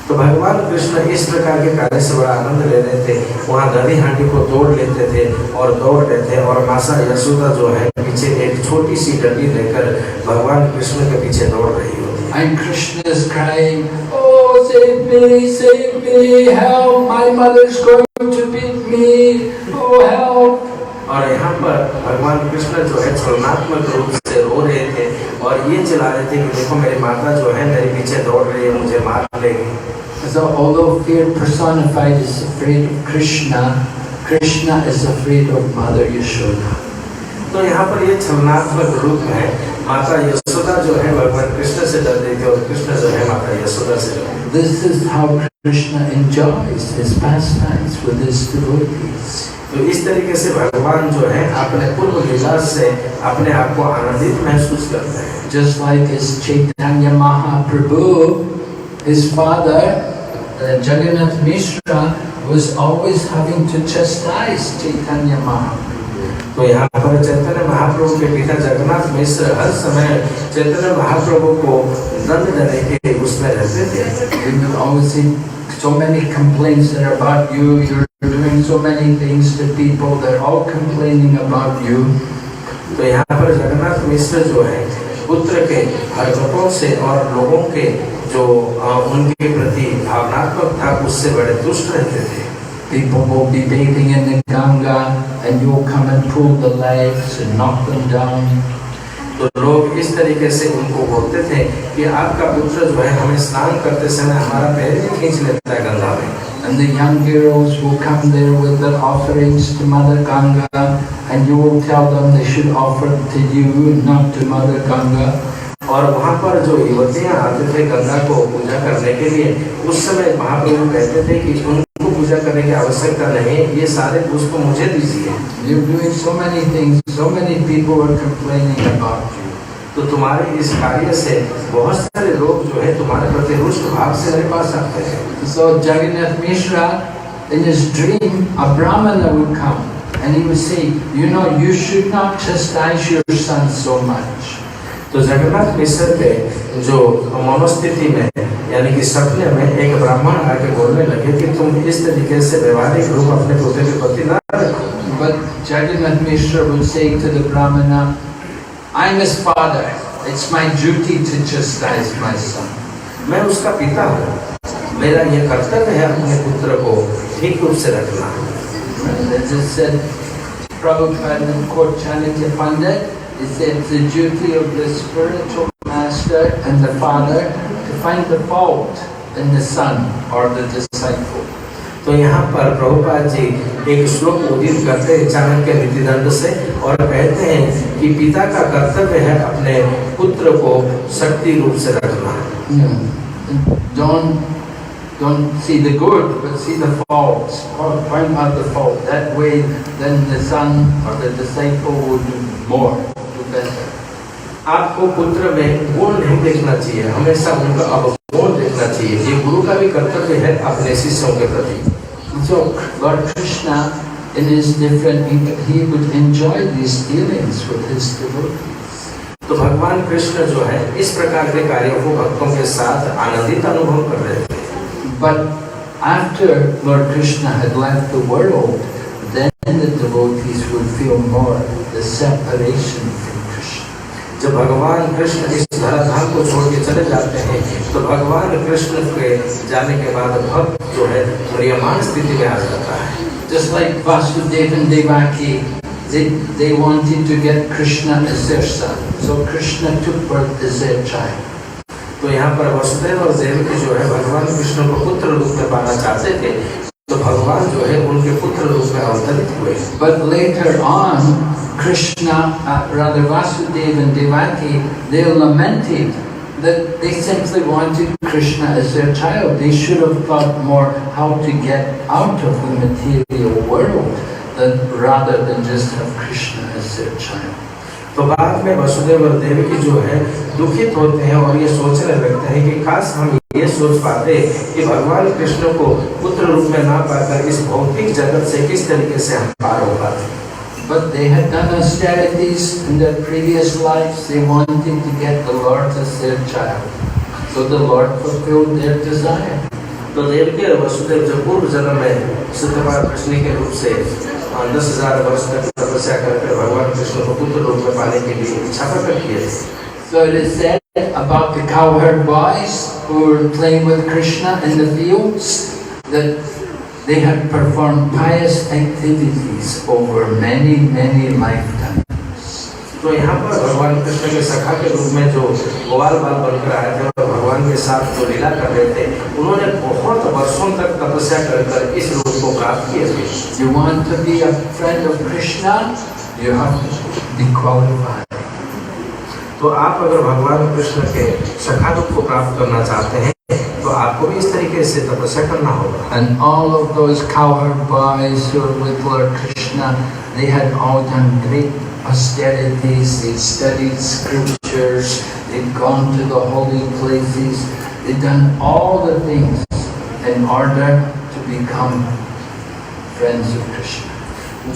[SPEAKER 3] तो भगवान कृष्ण इस प्रकार के कार्य से बड़ा आनंद ले रहे थे। वहाँ दही हांडी को तोड़ लेते थे और दौड़ रहे थे और माता यशोदा जो है पीछे एक छोटी सी डंडी लेकर भगवान कृष्ण के पीछे दौड़ रही होती।
[SPEAKER 2] And Krishna is crying, "Oh, save me, help! My mother's going to beat me! Oh, help!"
[SPEAKER 3] और यहाँ पर भगवान कृष्ण जो है छलनात्मक रूप से रो रहे थे और ये चिल्ला रहे थे कि देखो मेरी माता जो है मेरे पीछे दौड़ रही है, मुझे मार लेगी।
[SPEAKER 2] So although fear personified is afraid of Krishna, Krishna is afraid of Mother Yashoda.
[SPEAKER 3] तो यहाँ पर ये छलनात्मक रूप है, माता यशोदा जो है भगवान कृष्ण से डर रही थी और कृष्ण जो है माता यशोदा से डर रही थी।
[SPEAKER 2] This is how Krishna enjoys his pastimes with his devotees.
[SPEAKER 3] तो इस तरीके से भगवान जो है अपने पूर्व लीला से अपने आप को आनंदित महसूस करते हैं।
[SPEAKER 2] Just like his Chaitanya Mahaprabhu, his father, Jagannath Mishra, was always having to chastise Chaitanya Mahaprabhu.
[SPEAKER 3] तो यहाँ पर चैतन्य महाप्रभु के पिता जगन्नाथ मिश्र हर समय चैतन्य महाप्रभु को दंड देने के उसमें रहते थे।
[SPEAKER 2] They would always say, so many complaints that are about you, you're doing so many things to people, they're all complaining about you.
[SPEAKER 3] तो यहाँ पर जगन्नाथ मिश्र जो है पुत्र के हरकतों से और लोगों के जो उनके प्रति भावनात्मक था उससे बड़े दुष्ट रहते थे।
[SPEAKER 2] People will be bathing in the Ganga and you'll come and pull the legs and knock them down.
[SPEAKER 3] तो लोग इस तरीके से उनको बोलते थे कि आपका पुत्र जो है हमें स्नान करते समय हमारा पैर भी खींच लेता है गंगा में।
[SPEAKER 2] And the young girls will come there with their offerings to Mother Ganga and you will tell them they should offer to you and not to Mother Ganga.
[SPEAKER 3] और वहाँ पर जो युवतियाँ आते थे गंगा को पूजा करने के लिए, उस समय महाप्रभु कहते थे कि उनको पूजा करने की आवश्यकता नहीं, ये सारे पुष्प मुझे दीजिए।
[SPEAKER 2] You're doing so many things, so many people are complaining about you.
[SPEAKER 3] तो तुम्हारे इस कार्य से बहुत सारे लोग जो है तुम्हारे प्रति रुष्ट भाव से मेरे पास आते हैं।
[SPEAKER 2] So Jagannath Mishra, in his dream, a Brahmana would come and he would say, you know, you should not chastise your son so much.
[SPEAKER 3] तो जगन्नाथ मिश्र के जो मनोस्थिति में यानी कि सपने में एक ब्राह्मण आके बोलने लगे कि तुम इस तरीके से व्यवहारिक रूप अपने पुत्र के प्रति न रखो।
[SPEAKER 2] But Jagannath Mishra would say to the Brahmana, I'm his father. It's my duty to chastise my son.
[SPEAKER 3] मैं उसका पिता हूँ, मेरा ये कर्तव्य है अपने पुत्र को ठीक रूप से रखना।
[SPEAKER 2] As it said, Prabhupada and Court Chanakya Pandit, it said it's the duty of the spiritual master and the father to find the fault in the son or the disciple.
[SPEAKER 3] तो यहाँ पर प्रभुपाद जी एक श्लोक उदित करते हैं चाणक्य नीतिदंड से और कहते हैं कि पिता का कर्तव्य है अपने पुत्र को शक्ति रूप से रखना।
[SPEAKER 2] Don't see the good, but see the faults. Find out the fault. That way, then the son or the disciple will do more, do better.
[SPEAKER 3] आपको पुत्र में गुण नहीं देखना चाहिए, हमेशा उनका अवगुण देखना चाहिए। ये गुरु का भी कर्तव्य है अपने शिष्यों के प्रति।
[SPEAKER 2] So Lord Krishna in his different, he would enjoy these dealings with his devotees.
[SPEAKER 3] तो भगवान कृष्ण जो है इस प्रकार के कार्यों को भक्तों के साथ आनंदित अनुभव कर रहे थे।
[SPEAKER 2] But after Lord Krishna had left the world, then the devotees would feel more the separation from Krishna.
[SPEAKER 3] जब भगवान कृष्ण इस धराधाम को छोड़ के चले जाते हैं तो भगवान कृष्ण के जाने के बाद भक्त जो है म्रियमान स्थिति में आ जाता है।
[SPEAKER 2] Just like Vasudeva and Devaki, they wanted to get Krishna as their son, so Krishna took birth as their child.
[SPEAKER 3] तो यहाँ पर वसुदेव और देवकी जो है भगवान कृष्ण को पुत्र रूप में पाना चाहते थे, तो भगवान जो है उनके पुत्र रूप में अवतरित हुए।
[SPEAKER 2] But later on, Krishna, rather Vasudeva and Devaki, they lamented that they simply wanted Krishna as their child. They should have thought more how to get out of the material world rather than just have Krishna as their child.
[SPEAKER 3] तो बाद में वसुदेव और देवकी जो है दुखित होते हैं और ये सोचने लगते हैं कि काश हम ये सोच पाते कि भगवान कृष्ण को पुत्र रूप में ना पाकर इस भौतिक जगत से किस तरीके से हम पार हो पाते।
[SPEAKER 2] But they had done austerities in their previous lives. They wanted to get the Lord as their child. So the Lord fulfilled their desire.
[SPEAKER 3] तो देवकी और वसुदेव जो पूर्व जन्म में सत्यपाल कृष्ण के रूप से 10,000 वर्ष तक तपस्या करके भगवान कृष्ण को पुत्र रूप में पाने के लिए इच्छा प्रकट किए थे।
[SPEAKER 2] So it is said about the cowherd boys who were playing with Krishna in the fields that they had performed pious activities over many, many lifetimes.
[SPEAKER 3] तो यहाँ पर भगवान कृष्ण के सखा के रूप में जो ग्वाल बाल बनकर आए थे और भगवान के साथ जो लीला कर रहे थे, उन्होंने बहुत वर्षों तक तपस्या कर इस रूप को प्राप्त किए थे।
[SPEAKER 2] You want to be a friend of Krishna, you have to be qualified.
[SPEAKER 3] तो आप अगर भगवान कृष्ण के सखा रूप को प्राप्त करना चाहते हैं तो आपको भी इस तरीके से तपस्या करना होगा।
[SPEAKER 2] And all of those cowherd boys who were with Lord Krishna, they had all done great austerities. They studied scriptures. They'd gone to the holy places. They'd done all the things in order to become friends of Krishna.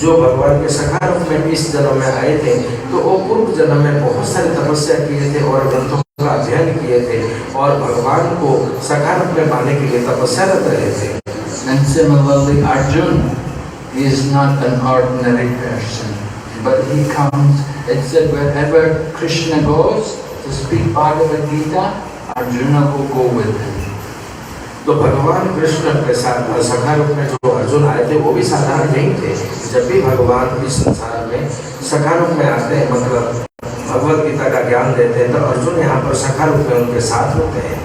[SPEAKER 3] जो भगवान के सखा रूप में इस जन्म में आए थे तो वो पूर्व जन्म में बहुत सारी तपस्या किए थे और ग्रंथों का अध्ययन किए थे और भगवान को सखा रूप में पाने के लिए तपस्यारत रहे थे।
[SPEAKER 2] And similarly, Arjun, he is not an ordinary person, but he comes. It said wherever Krishna goes to speak Bhagavad Gita, Arjuna will go with him.
[SPEAKER 3] तो भगवान कृष्ण के साथ सखा रूप में जो अर्जुन आए थे वो भी साधारण नहीं थे। जब भी भगवान इस संसार में सखा रूप में आते हैं, मतलब भगवद गीता का ज्ञान देते हैं, तो अर्जुन यहाँ पर सखा रूप में उनके साथ होते हैं।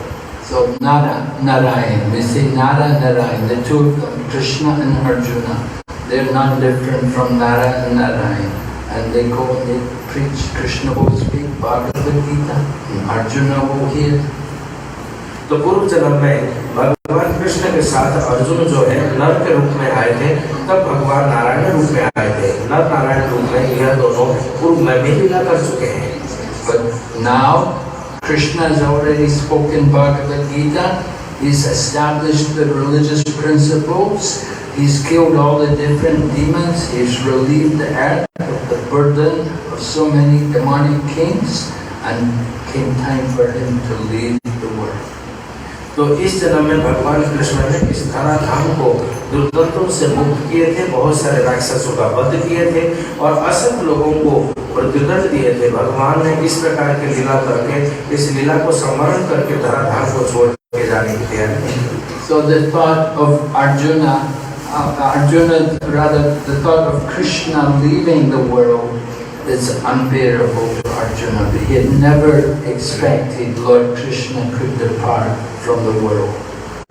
[SPEAKER 2] So Narayan, we say Narayan, the two of them, Krishna and Arjuna, they're not different from Nara and Narayan. And they go and they preach, Krishna will speak Bhagavad Gita, Arjuna will hear.
[SPEAKER 3] तो पूर्व जन्म में भगवान कृष्ण के साथ अर्जुन जो है नर के रूप में आए थे, तब भगवान नारायण रूप में आए थे। नर नारायण रूप में यह दोनों पूर्व में भी लीला कर चुके हैं।
[SPEAKER 2] But now Krishna has already spoken Bhagavad Gita. He's established the religious principles. He's killed all the different demons. He's relieved the earth of the burden of so many demonic kings, and came time for him to leave the world.
[SPEAKER 3] तो इस जन्म में भगवान कृष्ण ने इस धराधाम को दुर्गंधों से मुक्त किए थे, बहुत सारे राक्षसों का वध किए थे और असंख्य लोगों को मृत्युदंड दिए थे। भगवान ने इस प्रकार की लीला करके इस लीला को स्मरण करके धराधाम को छोड़ के जाने की तैयारी की।
[SPEAKER 2] So the thought of Arjuna, the thought of Krishna leaving the world is unbearable to Arjuna. He had never expected Lord Krishna could depart from the world.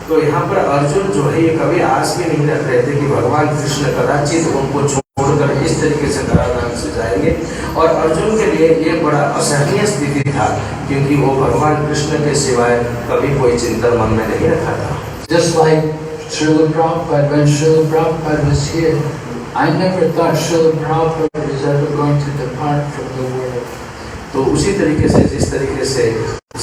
[SPEAKER 3] तो यहाँ पर अर्जुन जो है ये कभी आस भी नहीं रख रहे थे कि भगवान कृष्ण कदाचित उनको छोड़कर इस तरीके से धराधाम से जाएंगे, और अर्जुन के लिए ये बड़ा असहनीय स्थिति था क्योंकि वो भगवान कृष्ण के सिवाय कभी कोई चिंतन मन में नहीं रखा था।
[SPEAKER 2] Just like Srila Prabhupada, when Srila Prabhupada was here, I never thought Srila Prabhupada was ever going to depart from the world.
[SPEAKER 3] तो उसी तरीके से जिस तरीके से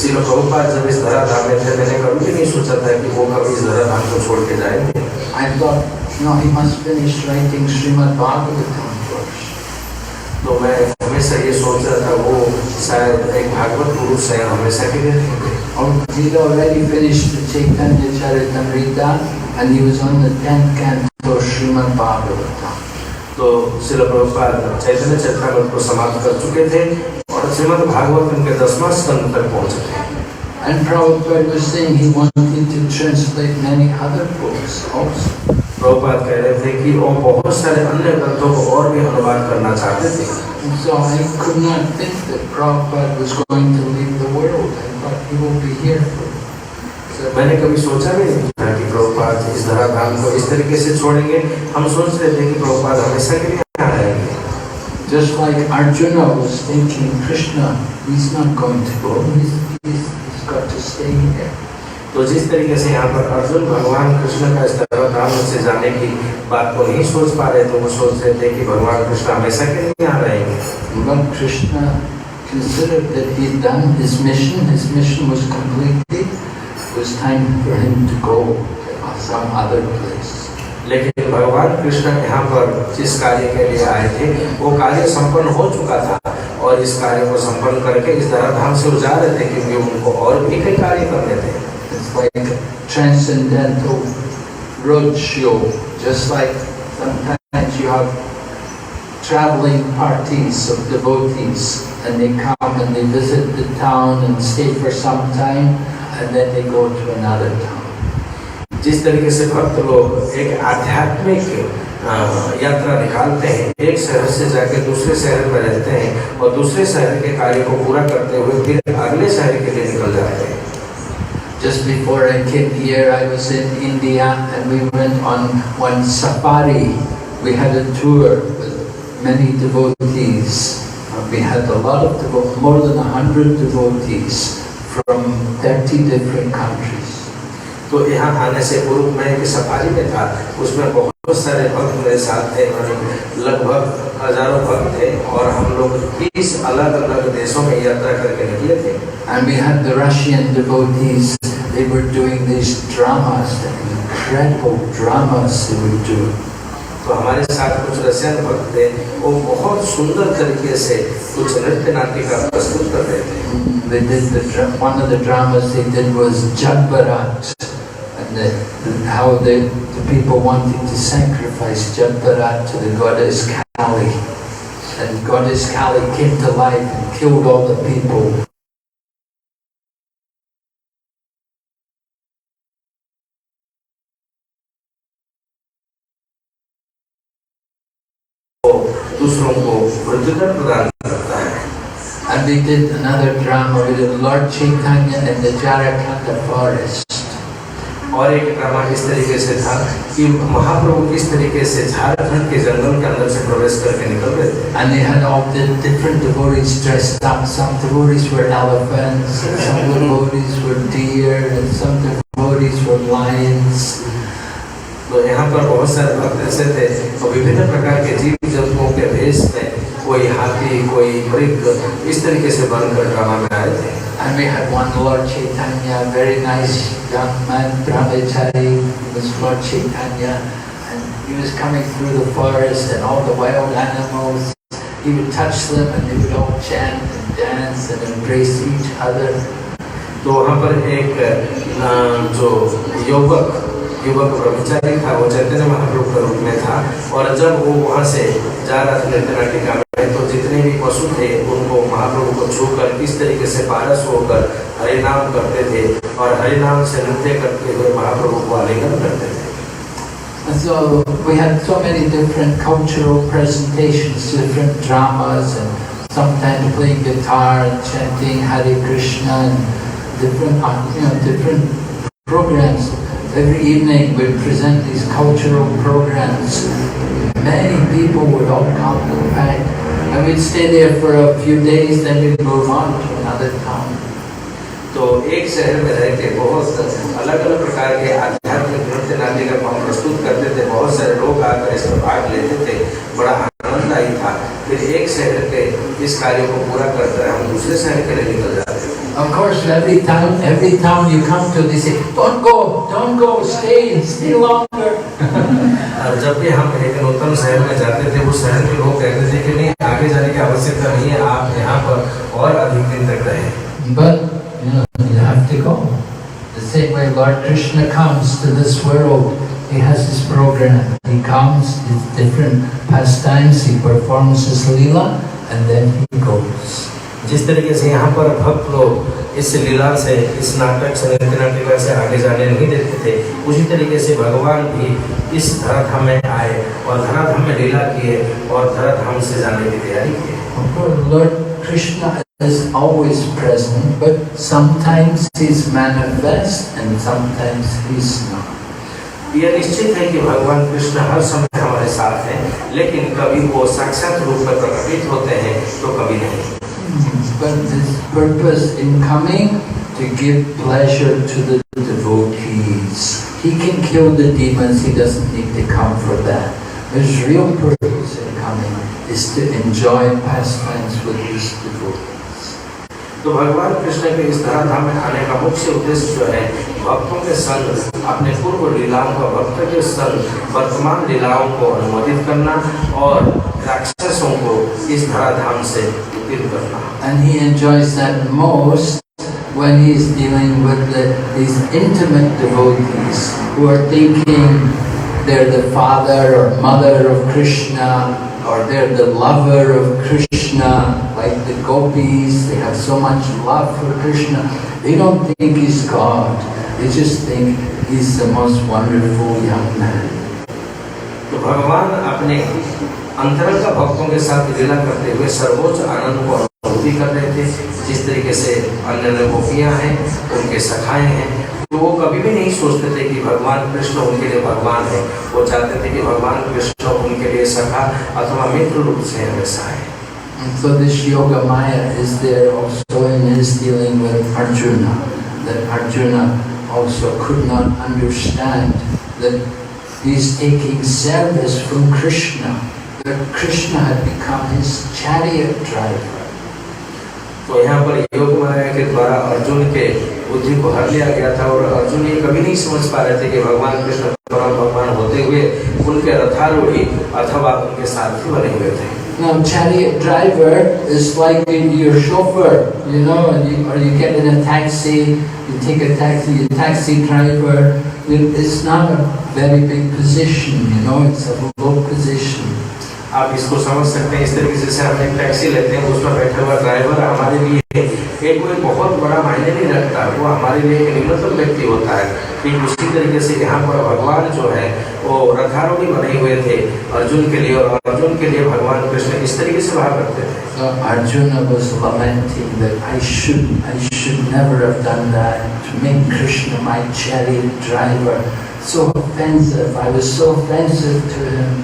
[SPEAKER 3] श्रील प्रभुपाद जब इस धराधाम में थे, मैंने कभी भी नहीं सोचा था कि वो कभी इस धराधाम को छोड़ के जाएंगे।
[SPEAKER 2] I thought No, he must finish writing Srimad Bhagavatam first.
[SPEAKER 3] तो मैं हमेशा ये सोच रहा था वो शायद एक भागवत पुरुष है हमेशा के लिए नहीं थे।
[SPEAKER 2] He'd already finished the Chaitanya Charitamrita and he was on the 10th canto Srimad Bhagavatam.
[SPEAKER 3] तो श्रील प्रभुपाद चैतन्य चरितामृत को समाप्त कर चुके थे और श्रीमद् भागवतम के 10वां स्कंद तक पहुंचे थे।
[SPEAKER 2] And Prabhupada was saying he wanted to translate many other books also.
[SPEAKER 3] Prabhupada कह रहे थे कि वो बहुत सारे अन्य ग्रंथों को और भी अनुवाद करना चाहते थे।
[SPEAKER 2] And so I could not think that Prabhupada was going to leave the world. I thought he will be here for.
[SPEAKER 3] मैंने कभी सोचा भी नहीं था कि प्रभुपाद इस धराधाम को इस तरीके से छोड़ेंगे। हम सोच रहे थे कि प्रभुपाद हमेशा के लिए यहाँ रहेंगे।
[SPEAKER 2] Just like Arjuna was thinking, Krishna, he's not going to go. He's got to stay here.
[SPEAKER 3] तो जिस तरीके से यहाँ पर अर्जुन भगवान कृष्ण का इस धराधाम से जाने की बात को नहीं सोच पा रहे थे, वो सोच रहे थे कि भगवान कृष्ण हमेशा के लिए यहाँ रहेंगे।
[SPEAKER 2] But Krishna considered that he had done his mission. His mission was completed. It was time for him to go to some other place.
[SPEAKER 3] लेकिन भगवान कृष्ण यहाँ पर जिस कार्य के लिए आए थे वो कार्य संपन्न हो चुका था और इस कार्य को संपन्न करके इस धराधाम से वो जा रहे थे क्योंकि उनको और भी कई कार्य करने थे।
[SPEAKER 2] It's like a transcendental roadshow. Just like sometimes you have traveling parties of devotees and they come and they visit the town and stay for some time and then they go to another town.
[SPEAKER 3] जिस तरीके से भक्त लोग एक आध्यात्मिक यात्रा निकालते हैं, एक शहर से जाकर दूसरे शहर में रहते हैं और दूसरे शहर के कार्य को पूरा करते हुए फिर अगले शहर के लिए निकल जाते हैं।
[SPEAKER 2] Just before I came here, I was in India and we went on one safari. We had a tour with many devotees. We had a lot of more than 100 devotees from 30 different countries.
[SPEAKER 3] तो यहाँ आने से पूर्व मैं एक सफारी में था, उसमें बहुत सारे भक्त मेरे साथ थे, लगभग हजारों भक्त थे और हम लोग 30 अलग-अलग देशों में यात्रा करके निकले थे।
[SPEAKER 2] And we had the Russian devotees. They were doing these dramas, incredible dramas they would do.
[SPEAKER 3] तो हमारे साथ कुछ रशियन भक्त थे, वो बहुत सुंदर तरीके से कुछ नृत्य नाटिका प्रस्तुत कर रहे थे।
[SPEAKER 2] They did one of the dramas they did was Jad Bharat, and how the people wanted to sacrifice Jad Bharat to the goddess Kali, and goddess Kali came to life and killed all the people.
[SPEAKER 3] दूसरों को प्रतिदंड प्रदान करता है।
[SPEAKER 2] And they did another drama with Lord Chaitanya in the Jharkhand forest.
[SPEAKER 3] और एक ड्रामा इस तरीके से था कि महाप्रभु किस तरीके से झारखंड के जंगल के अंदर से प्रवेश करके निकल रहे थे।
[SPEAKER 2] And they had all the different devotees dressed up. Some devotees were elephants, some devotees were deer, and some devotees were lions.
[SPEAKER 3] तो यहाँ पर बहुत सारे भक्त ऐसे थे और विभिन्न प्रकार के जीव जंतुओं के भेष में, कोई हाथी, कोई मृग, इस तरीके से बनकर ड्रामा में आए थे।
[SPEAKER 2] And we had one Lord Chaitanya, very nice young man, brahmachari, was Lord Chaitanya, and he was coming through the forest and all the wild animals. He would touch them and they would all chant and dance and embrace each other.
[SPEAKER 3] तो वहाँ पर एक जो युवक ब्रह्मचारी था, वो चैतन्य महाप्रभु के रूप में था और जब वो वहाँ से जा रहा था नृत्य नाटिका में, तो जितने भी पशु थे उनको महाप्रभु को छूकर किस तरीके से पारस होकर हरिनाम करते थे और हरिनाम से नृत्य करते हुए महाप्रभु को आलिंगन करते थे।
[SPEAKER 2] And so we had so many different cultural presentations, different dramas, and sometimes playing guitar and chanting Hare Krishna and different programs. Every evening we'd present these cultural programs. Many people would all come to the fact, and we'd stay there for a few days, then we'd move on to another town.
[SPEAKER 3] तो एक शहर में रह के बहुत अलग-अलग प्रकार के आध्यात्मिक नृत्य नाटिका को हम प्रस्तुत करते थे। बहुत सारे लोग आकर इसमें भाग लेते थे, बड़ा आनंददायी था। फिर एक शहर के इस कार्य को पूरा करता है, हम दूसरे शहर के लिए निकल जाते हैं।
[SPEAKER 5] Of course, every town you come to, they say, don't go, stay longer.
[SPEAKER 3] और जब भी हम एक नूतन शहर में जाते थे, उस शहर के लोग कहते थे कि नहीं, आगे जाने की आवश्यकता नहीं है, आप यहाँ पर और अधिक दिन तक रहें।
[SPEAKER 5] But you have to go. The same way Lord Krishna comes to this world, he has his program. He comes, his different pastimes, he performs his leela, and then he goes.
[SPEAKER 3] जिस तरीके से यहाँ पर भक्त लोग इस लीला से, इस नाटक से, नृत्य नाटिका से आगे जाने नहीं देते थे, उसी तरीके से भगवान भी इस धराधाम में आए और धराधाम में लीला किए और धराधाम से जाने की तैयारी की।
[SPEAKER 5] Lord Krishna is always present, but sometimes he's manifest and sometimes he's not.
[SPEAKER 3] यह निश्चित है कि भगवान कृष्ण हर समय हमारे साथ हैं, लेकिन कभी वो साक्षात रूप में प्रकटित होते हैं तो कभी नहीं।
[SPEAKER 5] But his purpose in coming to give pleasure to the devotees. He can kill the demons, he doesn't need to come for that. His real purpose in coming is to enjoy pastimes with his devotees.
[SPEAKER 3] तो भगवान कृष्ण के इस धराधाम में आने का मुख्य उद्देश्य जो है, भक्तों के संग अपने पूर्व लीलाओं का, भक्त के संग वर्तमान लीलाओं को अनुमोदित करना और राक्षसों को इस धराधाम से उत्तीर्ण करना।
[SPEAKER 5] And he enjoys that most when he is dealing with these intimate devotees who are thinking they're the father or mother of Krishna, or they're the lover of Krishna, like the gopis. They have so much love for Krishna. They don't think he's God. They just think he's the most wonderful young man.
[SPEAKER 3] तो भगवान अपने अंतरंग भक्तों के साथ लीला करते हुए सर्वोच्च आनंद को अनुभूति कर रहे थे। जिस तरीके से अन्य गोपियां हैं, उनके सखाएं हैं, तो वो कभी भी नहीं सोचते थे कि भगवान कृष्ण उनके लिए भगवान है। वो चाहते थे कि भगवान कृष्ण उनके लिए सखा अथवा मित्र रूप से हमेशा है।
[SPEAKER 5] And so this Yoga Maya is there also in his dealing with Arjuna. That Arjuna also could not understand that he's taking service from Krishna. That Krishna had become his chariot driver.
[SPEAKER 3] तो यहाँ पर योग माया के द्वारा अर्जुन के बुद्धि को हर लिया गया था और अर्जुन ये कभी नहीं समझ पा रहे थे कि भगवान कृष्ण परम भगवान होते हुए उनके रथारूढ़ी अथवा उनके सारथी बने हुए थे।
[SPEAKER 5] Now, chariot driver is like your chauffeur, you know, or you get in a taxi, you take a taxi, your taxi driver. It's not a very big position, you know, it's a low position.
[SPEAKER 3] आप इसको समझ सकते हैं इस तरीके से हम एक टैक्सी लेते हैं, उसमें बैठा हुआ ड्राइवर हमारे लिए एक कोई बहुत बड़ा मायने नहीं रखता, वो हमारे लिए एक निम्नतम व्यक्ति होता है। ठीक उसी तरीके से यहाँ पर भगवान जो है वो रथारूढ़ी बने हुए थे अर्जुन के लिए, और अर्जुन के लिए भगवान कृष्ण इस तरीके से वहाँ करते थे।
[SPEAKER 5] So Arjuna was lamenting that I should never have done that, to make Krishna my chariot driver. So offensive, I was so offensive to him.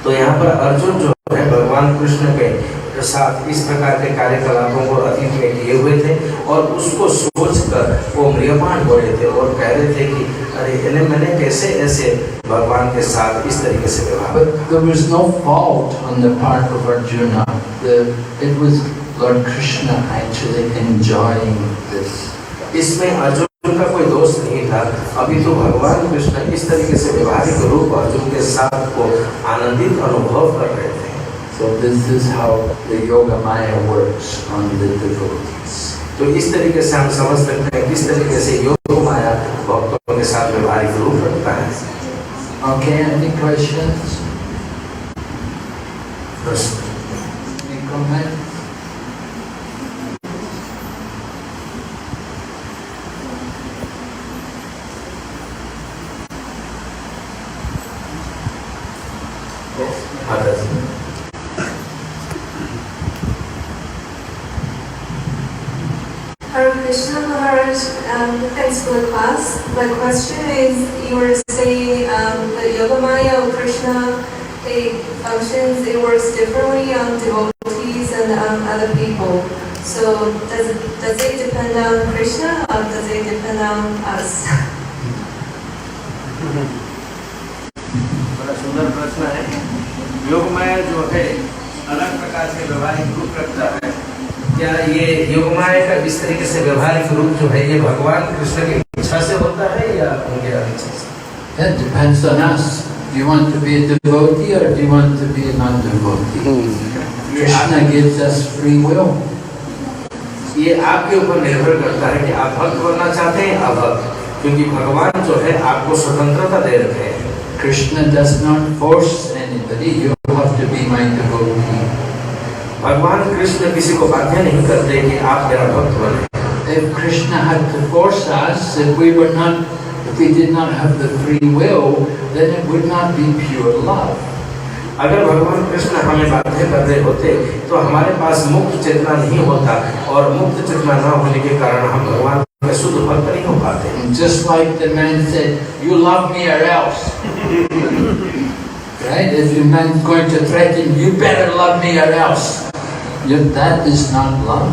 [SPEAKER 3] तो यहाँ पर अर्जुन जो है भगवान कृष्ण के साथ इस प्रकार के कार्यकलापों को अतीत में किए हुए थे और उसको सोचकर वो म्रियमाण हो रहे थे और कह रहे थे कि अरे मैंने कैसे ऐसे भगवान के साथ इस तरीके से व्यवहार।
[SPEAKER 5] But there was no fault on the part of Arjuna. It was Lord Krishna actually enjoying this.
[SPEAKER 3] इसमें अर्जुन का कोई दोष नहीं था, अभी तो भगवान कृष्ण इस तरीके से व्यवहारिक रूप अर्जुन के साथ को आनंदित अनुभव कर रहे थे।
[SPEAKER 5] So this is how the Yoga Maya works on the devotees.
[SPEAKER 3] तो इस तरीके से हम समझ सकते हैं किस तरीके से योग माया भक्तों के साथ व्यवहारिक रूप रखता है।
[SPEAKER 5] Okay, any questions?
[SPEAKER 3] प्रश्न?
[SPEAKER 5] Any comments?
[SPEAKER 6] Hare Krishna Maharaj, thanks for the class. My question is, you were saying the Yoga Maya of Krishna, it functions, it works differently on devotees and other people. So does it depend on Krishna or does it depend on us?
[SPEAKER 3] बड़ा सुंदर प्रश्न है। योग माया जो है प्रकार के व्यवहारिक रूप रखता है। क्या ये योगमाया का इस तरीके से व्यवहारिक रूप जो है ये भगवान कृष्ण की इच्छा से होता है या उनके अनिच्छा से?
[SPEAKER 5] That depends on us. Do you want to be a devotee or do you want to be a non-devotee? Krishna gives us free will.
[SPEAKER 3] ये आपके ऊपर निर्भर करता है कि आप भक्त बनना चाहते हैं अभक्त, क्योंकि भगवान जो है आपको स्वतंत्रता दे रखे हैं।
[SPEAKER 5] Krishna does not force anybody. You have to be my devotee.
[SPEAKER 3] भगवान कृष्ण किसी को बाध्य नहीं करते कि आप मेरा भक्त बने।
[SPEAKER 5] If Krishna had to force us, if we did not have the free will, then it would not be pure love.
[SPEAKER 3] अगर भगवान कृष्ण हमें बाध्य कर रहे होते तो हमारे पास मुक्त चेतना नहीं होता, और मुक्त चेतना न होने के कारण हम भगवान के शुद्ध भक्त नहीं हो पाते।
[SPEAKER 5] Just like the man said, "You love me or else." Right? If the man is going to threaten, "You better love me or else," that is not love.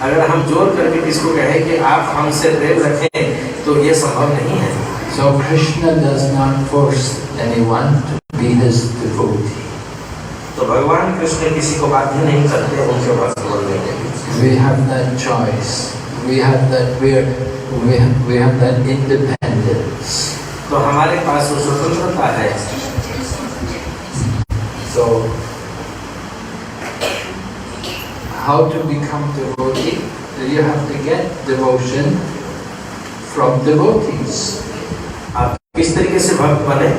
[SPEAKER 3] अगर हम जोर करके किसको कहें कि आप हमसे प्रेम रखें तो ये संभव नहीं है।
[SPEAKER 5] So Krishna does not force anyone to be his devotee.
[SPEAKER 3] तो भगवान कृष्ण किसी को बाध्य नहीं करते उनके भक्त बनने के लिए।
[SPEAKER 5] We have that choice. We have that independence.
[SPEAKER 3] तो हमारे पास वो स्वतंत्रता है।
[SPEAKER 5] So how to become devotee? You have to get devotion from devotees.
[SPEAKER 3] आप किस तरीके से भक्त बने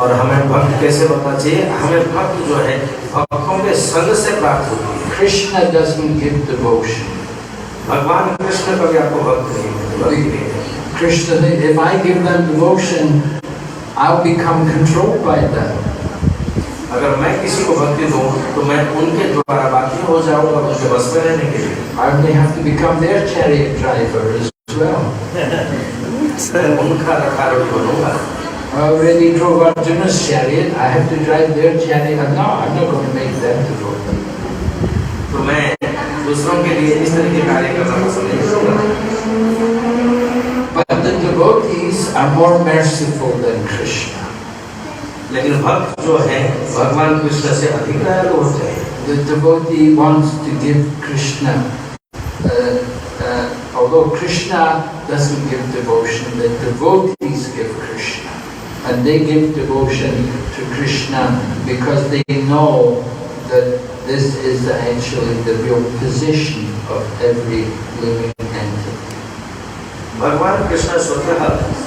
[SPEAKER 3] और हमें भक्त कैसे बनना चाहिए? हमें भक्त जो है भक्तों के संग से प्राप्त होती है।
[SPEAKER 5] Krishna doesn't give devotion.
[SPEAKER 3] भगवान कृष्ण कभी आपको भक्त नहीं देते।
[SPEAKER 5] Krishna said, if I give them devotion, I'll become controlled by them.
[SPEAKER 3] अगर मैं किसी को भक्ति दूं तो मैं उनके द्वारा बाध्य हो जाऊंगा उनके बस में रहने के लिए।
[SPEAKER 5] I may have to become their chariot driver as well.
[SPEAKER 3] उनका रखारवी बनूंगा।
[SPEAKER 5] I already drove Arjuna's chariot. I have to drive their chariot. No, I'm not going to make them devotee.
[SPEAKER 3] तो मैं दूसरों के लिए इस तरह के कार्य करना पसंद नहीं करूंगा।
[SPEAKER 5] But the devotees are more merciful than Krishna.
[SPEAKER 3] लेकिन भक्त जो है भगवान कृष्ण से अधिक दयालु होते हैं।
[SPEAKER 5] The devotee wants to give Krishna, although Krishna doesn't give devotion, the devotees give Krishna. And they give devotion to Krishna because they know that this is actually the real position of every living entity.
[SPEAKER 3] भगवान कृष्ण स्वतः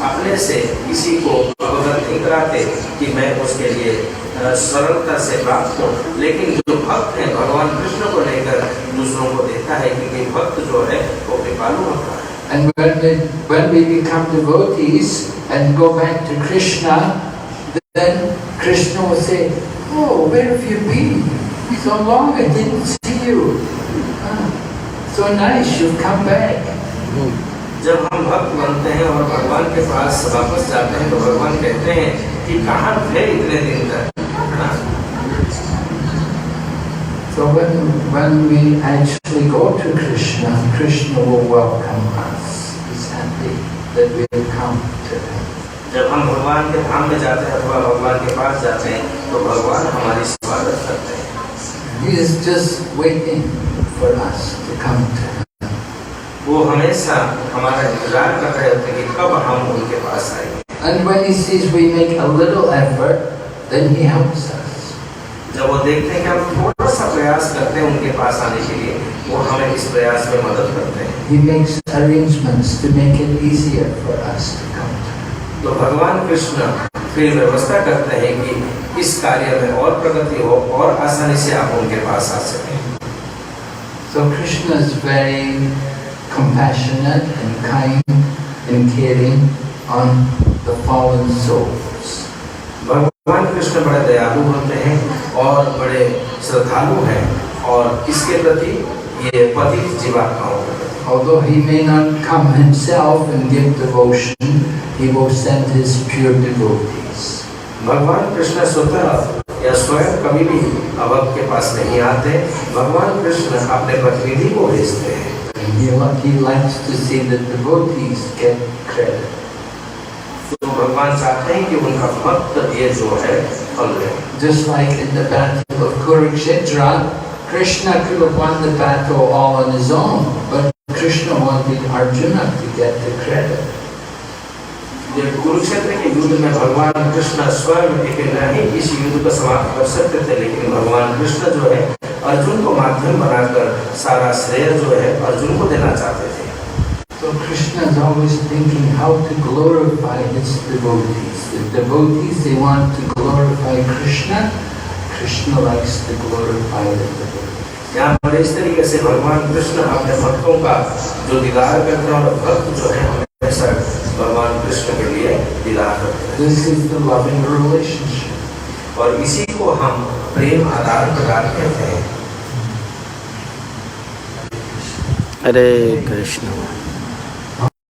[SPEAKER 3] अपने से किसी को अवगत नहीं कराते कि मैं उसके लिए सरलता से प्राप्त हूँ, लेकिन जो भक्त है भगवान कृष्ण को लेकर दूसरों को देता है, क्योंकि भक्त जो है वो कृपालु होता है।
[SPEAKER 5] And when we become devotees and go back to Krishna, then Krishna will say, "Oh, where have you been? So long I didn't see you. So nice you've come back."
[SPEAKER 3] जब हम भक्त बनते हैं और भगवान के पास वापस जाते हैं तो भगवान कहते हैं कि कहाँ थे इतने दिन तक।
[SPEAKER 5] So when we actually go to Krishna, Krishna will welcome us. He's happy that we have come to him.
[SPEAKER 3] जब हम भगवान के धाम में जाते हैं अथवा भगवान के पास जाते हैं तो भगवान हमारी स्वागत करते हैं।
[SPEAKER 5] He is just waiting for us to come to him.
[SPEAKER 3] वो हमेशा हमारा इंतजार कर रहे होते हैं कि कब हम उनके पास आएंगे।
[SPEAKER 5] And when he sees we make a little effort, then he helps us.
[SPEAKER 3] जब वो देखते हैं कि हम थोड़ा सा प्रयास करते हैं उनके पास आने के लिए, वो हमें इस प्रयास में मदद करते हैं।
[SPEAKER 5] He makes arrangements to make it easier for us to come to him.
[SPEAKER 3] तो भगवान कृष्ण फिर व्यवस्था करते हैं कि इस कार्य में और प्रगति हो और आसानी से आप उनके पास आ सकें।
[SPEAKER 5] So Krishna is very compassionate and kind and caring on the fallen souls.
[SPEAKER 3] भगवान कृष्ण बड़े दयालु होते हैं और बड़े श्रद्धालु हैं, और इसके प्रति ये पतित जीवात्माओं के प्रति।
[SPEAKER 5] Although he may not come himself and give devotion, he will send his pure devotees.
[SPEAKER 3] भगवान कृष्ण स्वतः या स्वयं कभी भी अभक्त के पास नहीं आते। भगवान कृष्ण अपने प्रतिनिधि को भेजते हैं।
[SPEAKER 5] He likes to see that devotees get credit.
[SPEAKER 3] तो भगवान चाहते हैं कि उनका भक्त ये जो है फल है।
[SPEAKER 5] Just like in the battle of Kurukshetra, Krishna could have won the battle all on his own, but Krishna wanted Arjuna to get the credit.
[SPEAKER 3] जब कुरुक्षेत्र के युद्ध में भगवान कृष्ण स्वयं अकेला ही इस युद्ध को समाप्त कर सकते थे, लेकिन भगवान कृष्ण जो है अर्जुन को माध्यम बनाकर सारा श्रेय जो है अर्जुन को देना चाहते थे।
[SPEAKER 5] So Krishna is always thinking how to glorify his devotees. The devotees, they want to glorify Krishna. Krishna likes to glorify the devotees.
[SPEAKER 3] यहाँ पर इस तरीके से भगवान कृष्ण अपने भक्तों का जो दीदार करते हैं और भक्त जो है हमेशा भगवान कृष्ण के लिए दीदार करते हैं।
[SPEAKER 5] This is the loving relationship.
[SPEAKER 3] और इसी को हम प्रेम आदान प्रदान कहते हैं।
[SPEAKER 1] हरे कृष्ण।